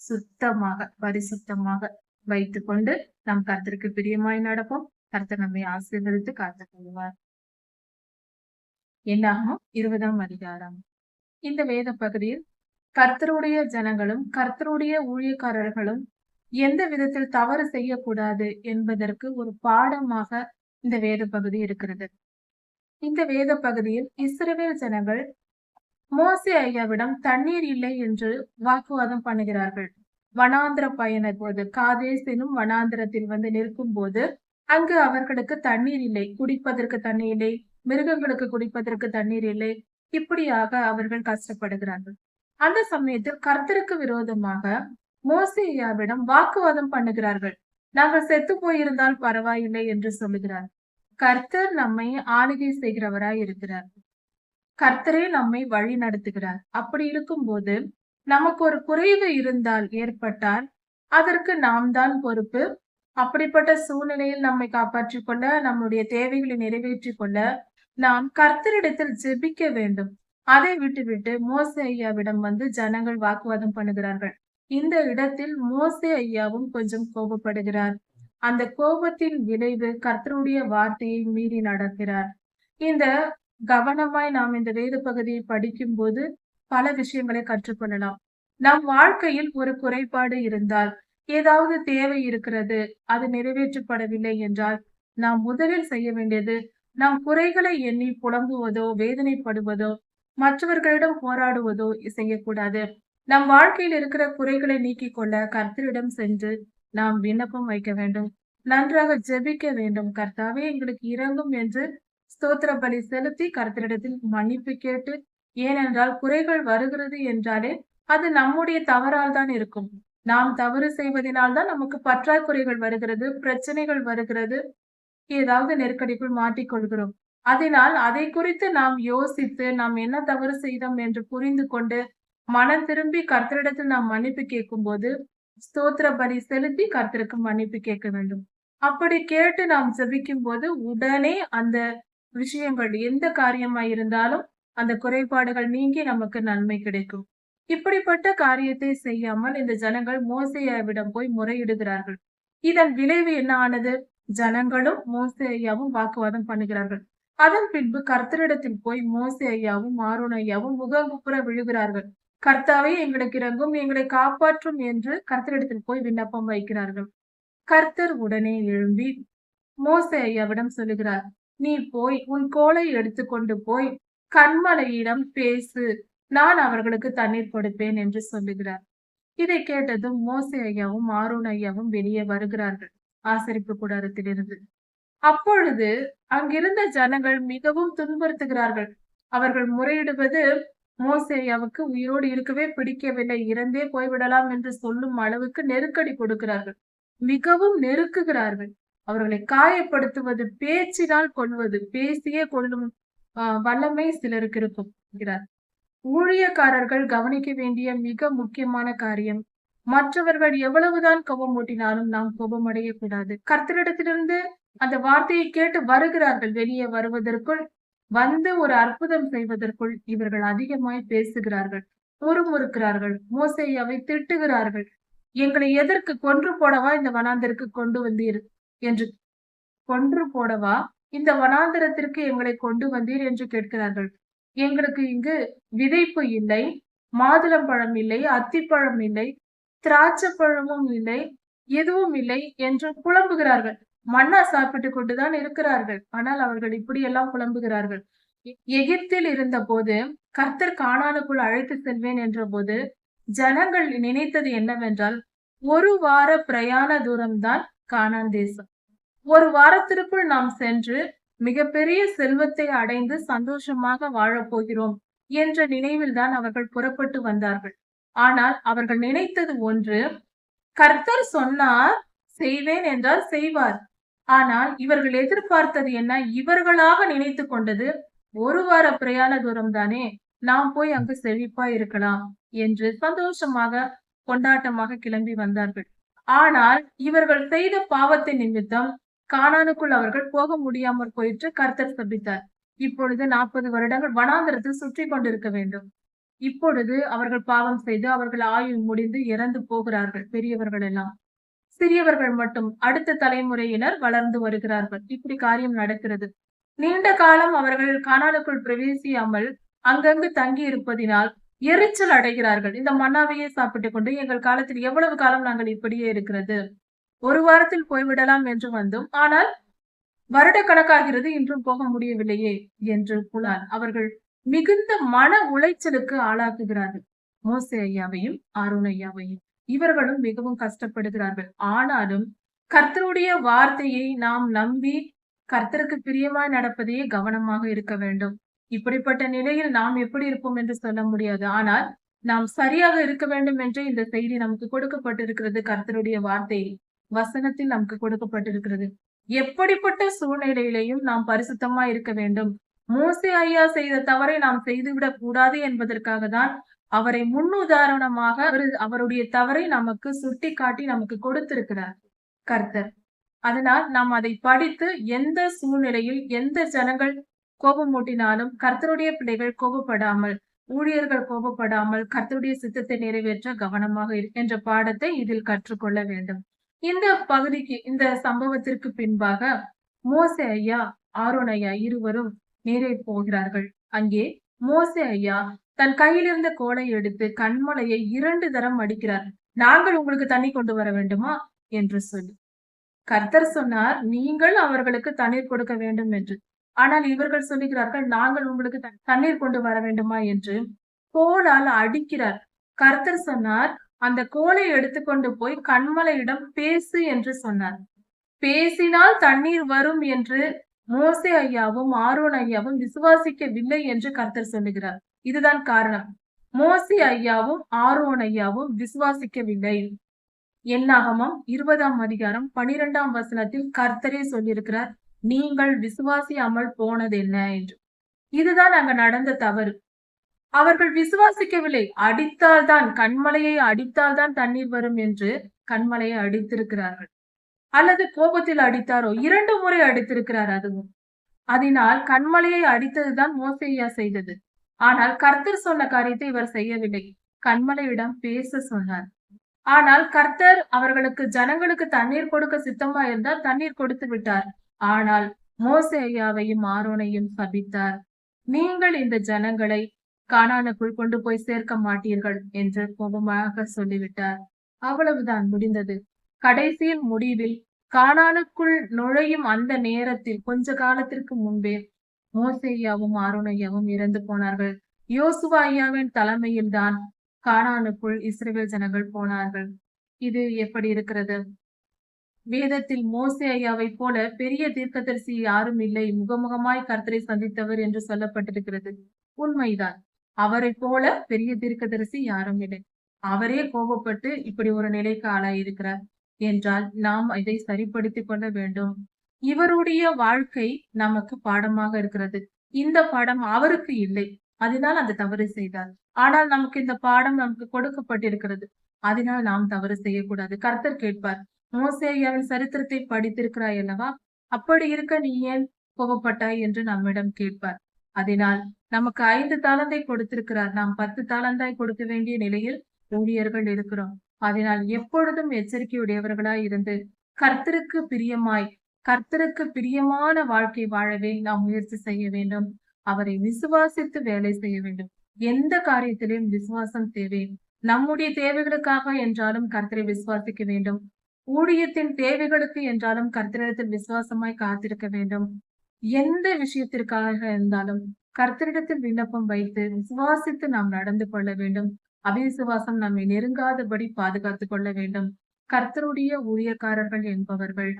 சுத்தமாக பரிசுத்தமாக வைத்துக் கொண்டு நாம் கர்த்தருக்கு பிரியமாய் நடப்போம். கர்த்தர் நம்மை ஆசீர்வதித்து காத்துக் கொள்வார். என்னாகும் 20ஆம் அதிகாரம். இந்த வேத பகுதியில் கர்த்தருடைய ஜனங்களும் கர்த்தருடைய ஊழியக்காரர்களும் எந்த விதத்தில் தவறு செய்யக்கூடாது என்பதற்கு ஒரு பாடமாக இந்த வேத பகுதி இருக்கிறது. இந்த வேத பகுதியில் இஸ்ரவேல் ஜனங்கள் மோசே ஐயாவிடம் தண்ணீர் இல்லை என்று வாக்குவாதம் பண்ணுகிறார்கள். வனாந்திர பயண போது காதேஸ் எனும் வனாந்திரத்தில் வந்து நிற்கும் போது அங்கு அவர்களுக்கு தண்ணீர் இல்லை, குடிப்பதற்கு தண்ணீர் இல்லை, மிருகங்களுக்கு குடிப்பதற்கு தண்ணீர் இல்லை. இப்படியாக அவர்கள் கஷ்டப்படுகிறார்கள். அந்த சமயத்தில் கர்த்தருக்கு விரோதமாக மோசேயாவிடம் வாக்குவாதம் பண்ணுகிறார்கள். நாங்கள் செத்து போயிருந்தால் பரவாயில்லை என்று சொல்லுகிறார். கர்த்தர் நம்மை ஆளுகை செய்கிறவராய் இருக்கிறார். கர்த்தரே நம்மை வழி நடத்துகிறார். அப்படி இருக்கும்போது நமக்கு ஒரு குறைவு இருந்தால் ஏற்பட்டால் அதற்கு நாம் தான் பொறுப்பு. அப்படிப்பட்ட சூழ்நிலையில் நம்மை காப்பாற்றிக் கொள்ள, நம்முடைய தேவைகளை நிறைவேற்றிக் கொள்ள நாம் கர்த்தரிடத்தில் ஜெபிக்க வேண்டும். அதை விட்டுவிட்டு மோசே ஐயாவிடம் வந்து ஜனங்கள் வாக்குவாதம் பண்ணுகிறார்கள். இந்த இடத்தில் மோசே ஐயாவும் கொஞ்சம் கோபப்படுகிறார். அந்த கோபத்தின் விளைவு கர்த்தருடைய வார்த்தையை மீறி நடக்கிறார். இந்த கவனமாய் நாம் இந்த வேத பகுதியை படிக்கும் போது பல விஷயங்களை கற்றுக்கொள்ளலாம். நம் வாழ்க்கையில் ஒரு குறைபாடு இருந்தால், ஏதாவது தேவை இருக்கிறது, அது நிறைவேற்றப்படவில்லை என்றால் நாம் முதலில் செய்ய வேண்டியது நம் குறைகளை எண்ணி புலம்புவதோ வேதனைப்படுவதோ மற்றவர்களிடம் போராடுவதோ செய்யக்கூடாது. நம் வாழ்க்கையில் இருக்கிற குறைகளை நீக்கிக் கொள்ள கர்த்தரிடம் சென்று நாம் விண்ணப்பம் வைக்க வேண்டும். நன்றாக ஜெபிக்க வேண்டும். கர்த்தாவே எங்களுக்கு இரங்கும் என்று ஸ்தோத்திர பலி செலுத்தி கர்த்தரிடத்தில் மன்னிப்பு கேட்டு, ஏனென்றால் குறைகள் வருகிறது என்றாலே அது நம்முடைய தவறால் தான் இருக்கும். நாம் தவறு செய்வதனால் தான் நமக்கு பற்றாக்குறைகள் வருகிறது, பிரச்சனைகள் வருகிறது, ஏதாவது நெருக்கடிக்குள் மாட்டிக்கொள்கிறோம். அதனால் அதை குறித்து நாம் யோசித்து நாம் என்ன தவறு செய்தோம் என்று புரிந்து கொண்டு மனம் திரும்பி கர்த்தரிடத்தில் நாம் மன்னிப்பு கேட்கும் போது ஸ்தோத்திர பலி செலுத்தி கர்த்தருக்கு மன்னிப்பு கேட்க வேண்டும். அப்படி கேட்டு நாம் ஜெபிக்கும் போது உடனே அந்த விஷயங்கள் எந்த காரியமாய் இருந்தாலும் அந்த குறைபாடுகள் நீங்கி நமக்கு நன்மை கிடைக்கும். இப்படிப்பட்ட காரியத்தை செய்யாமல் இந்த ஜனங்கள் மோசேயாவிடம் போய் முறையிடுகிறார்கள். இதன் விளைவு என்ன ஆனது? ஜனங்களும் மோசே ஐயாவும் வாக்குவாதம் பண்ணுகிறார்கள். அதன் பின்பு கர்த்தரிடத்தில் போய் மோசே ஐயாவும் ஆரோன் ஐயாவும் முகங்குப்புற விழுகிறார்கள். கர்த்தாவே எங்களுக்கு இறங்கும், எங்களை காப்பாற்றும் என்று கர்த்தரிடத்தில் போய் விண்ணப்பம் வைக்கிறார்கள். கர்த்தர் உடனே எழும்பி மோசே ஐயாவிடம் சொல்லுகிறார், நீ போய் உன் கோலை எடுத்துக்கொண்டு போய் கன்மலையிடம் பேசு, நான் அவர்களுக்கு தண்ணீர் கொடுப்பேன் என்று சொல்லுகிறார். இதை கேட்டதும் மோசே ஐயாவும் ஆரோன் ஐயாவும் வெளியே வருகிறார்கள் ஆசரிப்பு கூடாரத்திலிருந்து. அப்பொழுது அங்கிருந்த ஜனங்கள் மிகவும் துன்புறுத்துகிறார்கள். அவர்கள் முறையிடுவது மோசே ஐயாவுக்கு உயிரோடு இருக்கவே பிடிக்கவில்லை, இறந்தே போய்விடலாம் என்று சொல்லும் அளவுக்கு நெருக்கடி கொடுக்கிறார்கள். மிகவும் நெருக்குகிறார்கள். அவர்களை காயப்படுத்துவது, பேச்சினால் கொள்வது, பேசியே கொள்ளும் வல்லமை சிலருக்கு இருக்கும். ஊழியக்காரர்கள் கவனிக்க வேண்டிய மிக முக்கியமான காரியம், மற்றவர்கள் எவ்வளவுதான் கோபமூட்டினாலும் நாம் கோபமடைய கூடாது. கர்த்தரிடத்திலிருந்து அந்த வார்த்தையை கேட்டு வருகிறார்கள். வெளியே வருவதற்குள் வந்து ஒரு அற்புதம் செய்வதற்குள் இவர்கள் அதிகமாய் பேசுகிறார்கள், முறுமுறுக்கிறார்கள், மோசேயாவை திட்டுகிறார்கள். எங்களை எதற்கு கொன்று போடவா இந்த வனாந்தருக்கு கொண்டு வந்தீர் என்று, கொன்று போடவா இந்த வனாந்தரத்திற்கு எங்களை கொண்டு வந்தீர் என்று கேட்கிறார்கள். எங்களுக்கு இங்கு விதைப்பு இல்லை, மாதுளம்பழம் இல்லை, அத்திப்பழம் இல்லை, திராட்சை பழமும் இல்லை, எதுவும் இல்லை என்று புலம்புகிறார்கள். மன்னா சாப்பிட்டு கொண்டுதான் இருக்கிறார்கள். ஆனால் அவர்கள் இப்படியெல்லாம் புலம்புகிறார்கள். எகிப்தில் இருந்த போது கர்த்தர் கானானுக்குள் அழைத்து செல்வேன் என்ற போது ஜனங்கள் நினைத்தது என்னவென்றால், ஒரு வார பிரயாண தூரம்தான் கானான் தேசம். ஒரு வாரத்திற்குள் நாம் சென்று மிகப்பெரிய செல்வத்தை அடைந்து சந்தோஷமாக வாழப்போகிறோம் என்ற நினைவில் தான் அவர்கள் புறப்பட்டு வந்தார்கள். ஆனால் அவர்கள் நினைத்தது ஒன்று, கர்த்தர் சொன்னார் செய்வேன் என்றால் செய்வார். ஆனால் இவர்கள் எதிர்பார்த்தது என்ன? இவர்களாக நினைத்து கொண்டது, ஒரு வார பிரயாண தூரம் தானே, நாம் போய் அங்கு செழிப்பா இருக்கலாம் என்று சந்தோஷமாக கொண்டாட்டமாக கிளம்பி வந்தார்கள். ஆனால் இவர்கள் செய்த பாவத்தின் நிமித்தம் கானானுக்குள் அவர்கள் போக முடியாமற் போயிற்று. கர்த்தர் சபித்தார். இப்பொழுது 40 வருடங்கள் வனாந்தரத்தில் சுற்றி கொண்டிருக்க வேண்டும். இப்பொழுது அவர்கள் பாவம் செய்து அவர்கள் ஆயுள் முடிந்து இறந்து போகிறார்கள். பெரியவர்கள் எல்லாம். சிறியவர்கள் மட்டும் அடுத்த தலைமுறையினர் வளர்ந்து வருகிறார்கள். இப்படி காரியம் நடக்கிறது. நீண்ட காலம் அவர்கள் கானானுக்குள் பிரவேசியாமல் அங்கங்கு தங்கி இருப்பதினால் எரிச்சல் அடைகிறார்கள். இந்த மன்னாவையே சாப்பிட்டுக் கொண்டு எங்கள் காலத்தில் எவ்வளவு காலம் நாங்கள் இப்படியே இருக்கிறது? ஒரு வாரத்தில் போய்விடலாம் என்று வந்தோம். ஆனால் வருடக்கணக்காகிறது, இன்றும் போக முடியவில்லையே என்று புலால் அவர்கள் மிகுந்த மன உளைச்சலுக்கு ஆளாக்குகிறார்கள். மோசே ஐயாவையும் ஆரோன் ஐயாவையும். இவர்களும் மிகவும் கஷ்டப்படுகிறார்கள். ஆனாலும் கர்த்தருடைய வார்த்தையை நாம் நம்பி கர்த்தருக்கு பிரியமாய் நடப்பதையே கவனமாக இருக்க வேண்டும். இப்படிப்பட்ட நிலையில் நாம் எப்படி இருப்போம் என்று சொல்ல முடியாது. ஆனால் நாம் சரியாக இருக்க வேண்டும் என்று இந்த செய்தி நமக்கு கொடுக்கப்பட்டிருக்கிறது. கர்த்தருடைய வார்த்தை வசனத்தில் நமக்கு கொடுக்கப்பட்டிருக்கிறது. எப்படிப்பட்ட சூழ்நிலையிலையும் நாம் பரிசுத்தமா இருக்க வேண்டும். மோசே ஐயா செய்த தவறை நாம் செய்துவிடக் கூடாது என்பதற்காக தான் அவரை முன்னுதாரணமாக அவருடைய தவறை நமக்கு சுட்டி காட்டி நமக்கு கொடுத்திருக்கிறார் கர்த்தர். அதனால் நாம் அதை படித்து எந்த சூழ்நிலையில் எந்த ஜனங்கள் கோபமூட்டினாலும் கர்த்தருடைய பிள்ளைகள் கோபப்படாமல், ஊழியர்கள் கோபப்படாமல் கர்த்தருடைய சித்தத்தை நிறைவேற்ற கவனமாக என்ற பாடத்தை இதில் கற்றுக்கொள்ள வேண்டும். இந்த பகுதிக்கு இந்த சம்பவத்திற்கு பின்பாக மோசே ஐயா ஆரோன் ஐயா இருவரும் நேரே போகிறார்கள். அங்கே மோசே ஐயா தன் கையில் இருந்த கோலை எடுத்து கண்மலையை 2 தரம் அடிக்கிறார். நாங்கள் உங்களுக்கு தண்ணி கொண்டு வர வேண்டுமா என்று சொல்லி. கர்த்தர் சொன்னார், நீங்கள் அவர்களுக்கு தண்ணீர் கொடுக்க வேண்டும் என்று. ஆனால் இவர்கள் சொல்லுகிறார்கள், நாங்கள் உங்களுக்கு தண்ணீர் கொண்டு வர வேண்டுமா என்று கோலால் அடிக்கிறார். கர்த்தர் சொன்னார், அந்த கோலை எடுத்துக்கொண்டு போய் கண்மலையிடம் பேசு என்று சொன்னார். பேசினால் தண்ணீர் வரும் என்று மோசே ஐயாவும் ஆரோன் ஐயாவும் விசுவாசிக்கவில்லை என்று கர்த்தர் சொல்லுகிறார். இதுதான் காரணம். மோசே ஐயாவும் ஆரோன் ஐயாவும் விசுவாசிக்கவில்லை. என்னாகமம் 20ஆம் அதிகாரம் 12ஆம் வசனத்தில் கர்த்தரே சொல்லியிருக்கிறார், நீங்கள் விசுவாசியாமல் போனது என்ன என்று. இதுதான் அங்க நடந்த தவறு. அவர்கள் விசுவாசிக்கவில்லை. அடித்தால்தான், கண்மலையை அடித்தால்தான் தண்ணீர் வரும் என்று கண்மலையை அடித்திருக்கிறார்கள். அல்லது கோபத்தில் அடித்தாரோ? 2 முறை அடித்திருக்கிறார். அதுவும் அதனால் கண்மலையை அடித்ததுதான் மோசேயா செய்தது. ஆனால் கர்த்தர் சொன்ன காரியத்தை இவர் செய்யவில்லை. கண்மலையிடம் பேச சொன்னார். ஆனால் கர்த்தர் அவர்களுக்கு ஜனங்களுக்கு தண்ணீர் கொடுக்க சித்தமா இருந்தால் தண்ணீர் கொடுத்து விட்டார். ஆனால் மோசே ஐயாவையும் ஆரோனையும் சபித்தார். நீங்கள் இந்த ஜனங்களை கானானுக்குள் கொண்டு போய் சேர்க்க மாட்டீர்கள் என்று கோபமாக சொல்லிவிட்டார். அவ்வளவுதான், முடிந்தது. கடைசியில் முடிவில் கானானுக்குள் நுழையும் அந்த நேரத்தில் கொஞ்ச காலத்திற்கு முன்பே மோசே ஐயாவும் ஆரோன் ஐயாவும் இறந்து போனார்கள். யோசுவா ஐயாவின் தலைமையில் தான் கானானுக்குள் இஸ்ரவேல் ஜனங்கள் போனார்கள். இது எப்படி இருக்கிறது? வேதத்தில் மோசே ஐயாவை போல பெரிய தீர்க்கதரிசி யாரும் இல்லை, முகமுகமாய் கர்த்தரை சந்தித்தவர் என்று சொல்லப்பட்டிருக்கிறது. உண்மைதான். அவரை போல பெரிய தீர்க்கதரிசி யாரும் இல்லை. அவரே கோபப்பட்டு இப்படி ஒரு நிலைக்கு ஆளாயிருக்கிறார் என்றால் நாம் இதை சரிப்படுத்திக் கொள்ள வேண்டும். இவருடைய வாழ்க்கை நமக்கு பாடமாக இருக்கிறது. இந்த பாடம் அவருக்கு இல்லை, அதனால் அந்த தவறு செய்தார். ஆனால் நமக்கு இந்த பாடம் நமக்கு கொடுக்கப்பட்டிருக்கிறது, அதனால் நாம் தவறு செய்யக்கூடாது. கர்த்தர் கேட்பார், மோசே ஐயாவின் சரித்திரத்தை படித்திருக்கிறாய் அல்லவா? அப்படி இருக்க நீ ஏன் கோபப்பட்டாய் என்று நம்மிடம் கேட்பார். அதனால் நமக்கு 5 தாலந்தை கொடுத்திருக்கிறார். நாம் 10 தாலந்தாய் கொடுக்க வேண்டிய நிலையில் ஊழியர்கள் இருக்கிறோம். அதனால் எப்பொழுதும் எச்சரிக்கையுடையவர்களாய் இருந்து கர்த்தருக்கு பிரியமாய், கர்த்தருக்கு பிரியமான வாழ்க்கை வாழவே நாம் முயற்சி செய்ய வேண்டும். அவரை விசுவாசித்து வேலை செய்ய வேண்டும். எந்த காரியத்திலும் விசுவாசம் தேவை. நம்முடைய தேவைகளுக்காக என்றாலும் கர்த்தரை விசுவாசிக்க வேண்டும். ஊழியத்தின் தேவைகளுக்கு என்றாலும் கர்த்தரிடத்தில் விசுவாசமாய் காத்திருக்க வேண்டும். எந்த விஷயத்திற்காக இருந்தாலும் கர்த்தரிடத்தில் விண்ணப்பம் வைத்து விசுவாசித்து நாம் நடந்து கொள்ள வேண்டும். அவிசுவாசம் நம்மை நெருங்காதபடி பாதுகாத்துக் கொள்ள வேண்டும். கர்த்தருடைய ஊழியக்காரர்கள் என்பவர்கள்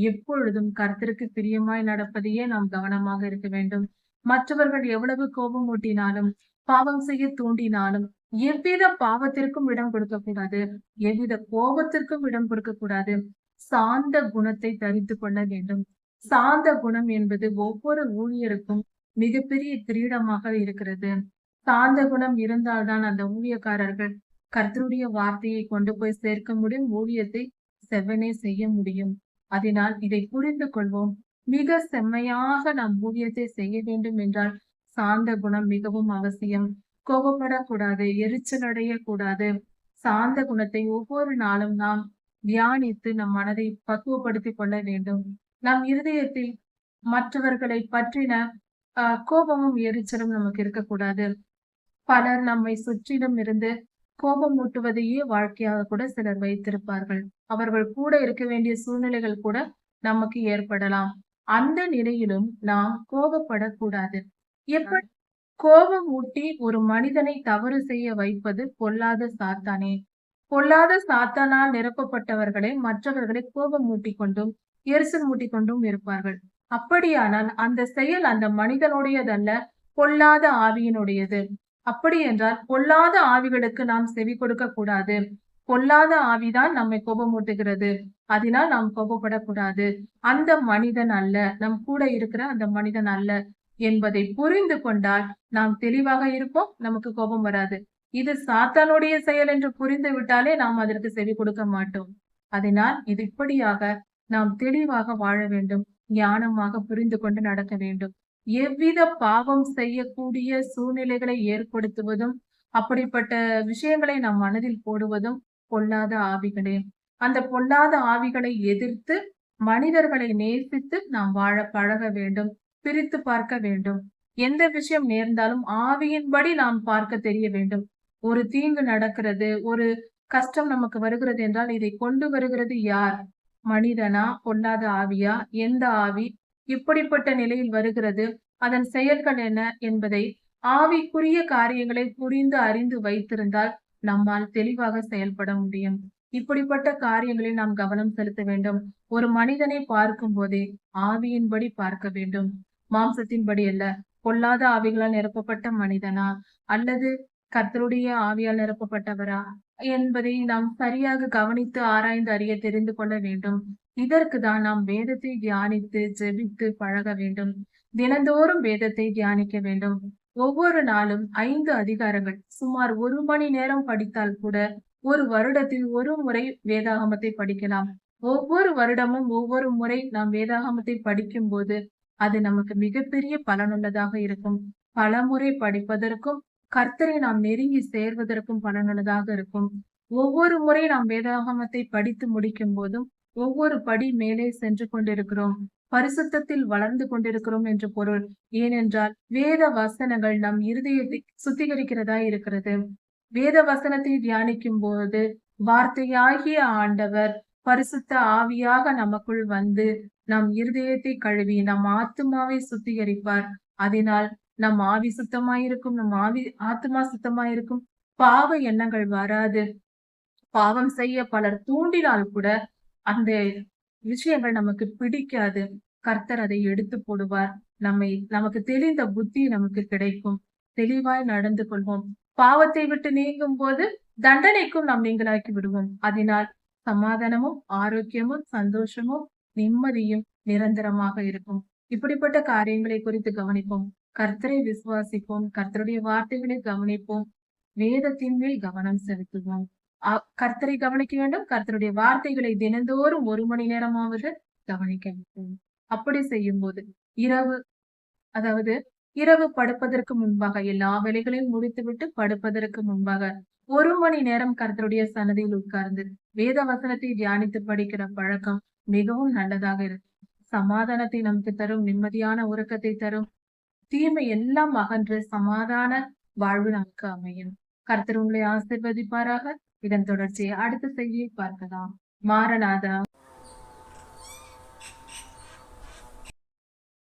எப்பொழுதும் கர்த்தருக்கு பிரியமாய் நடப்பதையே நாம் கவனமாக இருக்க வேண்டும். மற்றவர்கள் எவ்வளவு கோபம் ஊட்டினாலும், பாவம் செய்ய தூண்டினாலும் எவ்வித பாவத்திற்கும் இடம் கொடுக்க கூடாது, எவ்வித கோபத்திற்கும் இடம் கொடுக்க கூடாது. சாந்த குணத்தை தரித்து கொள்ள வேண்டும். சாந்த குணம் என்பது ஒவ்வொரு ஊழியருக்கும் மிகப்பெரிய கிரீடமாக இருக்கிறது. சாந்த குணம் இருந்தால்தான் அந்த ஊழியக்காரர்கள் கர்த்தருடைய வார்த்தையை கொண்டு போய் சேர்க்க முடியும், ஊழியத்தை செவ்வனே செய்ய முடியும். அதனால் இதை புரிந்து கொள்வோம். மிக செம்மையாக நாம் ஊழியத்தை செய்ய வேண்டும் என்றால் சாந்த குணம் மிகவும் அவசியம். கோபப்படக்கூடாது, எரிச்சல் அடையக்கூடாது. சாந்த குணத்தை ஒவ்வொரு நாளும் நாம் தியானித்து நம் மனதை பக்குவப்படுத்திக் கொள்ள வேண்டும். நம் இருதயத்தில் மற்றவர்களை பற்றின கோபமும் எரிச்சலும் நமக்கு இருக்கக்கூடாது. பலர் நம்மை சுற்றிலும் இருந்து கோபம் ஊட்டுவதையே வாழ்க்கையாக கூட சிலர் வைத்திருப்பார்கள். அவர்கள் கூட இருக்க வேண்டிய சூழ்நிலைகள் கூட நமக்கு ஏற்படலாம். அந்த நிலையிலும் நாம் கோபப்படக்கூடாது. எப்படி கோபம் ஊட்டி ஒரு மனிதனை தவறு செய்ய வைப்பது பொல்லாத சாத்தானே. பொல்லாத சாத்தானால் நிரப்பப்பட்டவர்களை மற்றவர்களை கோபம் மூட்டிக் கொண்டும் எரிச்சல் மூட்டிக் கொண்டும் இருப்பார்கள். அப்படியானால் அந்த செயல் அந்த மனிதனுடையதல்ல, பொல்லாத ஆவியினுடையது. அப்படி என்றால் பொல்லாத ஆவிகளுக்கு நாம் செவி கொடுக்க கூடாது. பொல்லாத ஆவிதான் நம்மை கோபமூட்டுகிறது. அதனால் நாம் கோபப்படக்கூடாது. அந்த மனிதன் அல்ல, நம் கூட இருக்கிற அந்த மனிதன் அல்ல என்பதை புரிந்து கொண்டால் நாம் தெளிவாக இருப்போம். நமக்கு கோபம் வராது. இது சாத்தானுடைய செயல் என்று புரிந்து விட்டாலே நாம் அதற்கு செவி கொடுக்க மாட்டோம். அதனால் இது இப்படியாக நாம் தெளிவாக வாழ வேண்டும். ஞானமாக புரிந்து கொண்டு நடக்க வேண்டும். எவ்வித பாவம் செய்யக்கூடிய சூழ்நிலைகளை ஏற்படுத்துவதும் அப்படிப்பட்ட விஷயங்களை நம் மனதில் போடுவதும் பொல்லாத ஆவிகளே. அந்த பொல்லாத ஆவிகளை எதிர்த்து மனிதர்களை நேசித்து நாம் வாழ பழக வேண்டும். பிரித்து பார்க்க வேண்டும். எந்த விஷயம் நேர்ந்தாலும் ஆவியின்படி நாம் பார்க்க தெரிய வேண்டும். ஒரு தீங்கு நடக்கிறது, ஒரு கஷ்டம் நமக்கு வருகிறது என்றால் இதை கொண்டு வருகிறது யார்? மனிதனா, பொல்லாத ஆவியா, எந்த ஆவி இப்படிப்பட்ட நிலையில் வருகிறது, அதன் செயல்கள் என்ன என்பதை ஆவிக்குரிய காரியங்களை புரிந்து அறிந்து வைத்திருந்தால் நம்மால் தெளிவாக செயல்பட முடியும். இப்படிப்பட்ட காரியங்களில் நாம் கவனம் செலுத்த வேண்டும். ஒரு மனிதனை பார்க்கும் போதே ஆவியின்படி பார்க்க வேண்டும். மாம்சத்தின்படி அல்ல. பொல்லாத ஆவிகளால் நிரப்பப்பட்ட மனிதனா அல்லது கர்த்தருடைய ஆவியால் நிரப்பப்பட்டவரா என்பதை நாம் சரியாக கவனித்து ஆராய்ந்து அறிய தெரிந்து கொள்ள வேண்டும். இதற்கு தான் நாம் வேதத்தை தியானித்து ஜெபித்து பழக வேண்டும். தினந்தோறும் வேதத்தை தியானிக்க வேண்டும். ஒவ்வொரு நாளும் 5 அதிகாரங்கள் சுமார் 1 மணி நேரம் படித்தால் கூட ஒரு வருடத்தில் ஒரு முறை வேதாகமத்தை படிக்கலாம். ஒவ்வொரு வருடமும் ஒவ்வொரு முறை நாம் வேதாகமத்தை படிக்கும் போது அது நமக்கு மிகப்பெரிய பலனுள்ளதாக இருக்கும். பல முறை படிப்பதற்கும் கர்த்தரை நாம் நெருங்கி சேர்வதற்கும் பலனுள்ளதாக இருக்கும். ஒவ்வொரு முறை நாம் வேதாகமத்தை படித்து முடிக்கும் போதும் ஒவ்வொரு படி மேலே சென்று கொண்டிருக்கிறோம். பரிசுத்தத்தில் வளர்ந்து கொண்டிருக்கிறோம் என்று பொருள். ஏனென்றால் வேத வசனங்கள் நம் இருதயத்தை சுத்திகரிக்கிறதா இருக்கிறது. வேத வசனத்தை தியானிக்கும் போது வார்த்தையாகிய ஆண்டவர் பரிசுத்த ஆவியாக நமக்குள் வந்து நம் இருதயத்தை கழுவி நம் ஆத்துமாவை சுத்திகரிப்பார். அதனால் நம் ஆவி சுத்தமாயிருக்கும், நம் ஆத்துமா சுத்தமாயிருக்கும். பாவ எண்ணங்கள் வராது. பாவம் செய்ய பலர் தூண்டினால் கூட அந்த விஷயங்கள் நமக்கு பிடிக்காது. கர்த்தர் அதை எடுத்து போடுவார். நமக்கு தெளிந்த புத்தி நமக்கு கிடைக்கும். தெளிவாய் நடந்து கொள்வோம். பாவத்தை விட்டு நீங்கும் போது தண்டனைக்கும் நாம் நீங்களாக்கி விடுவோம். அதனால் சமாதானமும் ஆரோக்கியமும் சந்தோஷமும் நிம்மதியும் நிரந்தரமாக இருக்கும். இப்படிப்பட்ட காரியங்களை குறித்து கவனிப்போம். கர்த்தரை விசுவாசிப்போம். கர்த்தருடைய வார்த்தைகளை கவனிப்போம். வேதத்தின் மேல் கவனம் செலுத்துவோம். கர்த்தரை கவனிக்க வேண்டும். கர்த்தருடைய வார்த்தைகளை தினந்தோறும் 1 மணி நேரமாவது கவனிக்க வேண்டும். அப்படி செய்யும் போது இரவு படுப்பதற்கு முன்பாக எல்லா வேலைகளையும் முடித்துவிட்டு படுப்பதற்கு முன்பாக 1 மணி நேரம் கர்த்தருடைய சன்னதியில் உட்கார்ந்து வேத வசனத்தை தியானித்து படிக்கிற பழக்கம் மிகவும் நல்லதாக இருக்கும். சமாதானத்தை நமக்கு தரும், நிம்மதியான உறக்கத்தை தரும். தீமை எல்லாம் அகன்று சமாதான வாழ்வு நமக்கு அமையும். கர்த்தர் உங்களை ஆசீர்வதிப்பாராக. இதன் தொடர்ச்சியை அடுத்த செய்தியை பார்க்கலாம். மாரநாதா.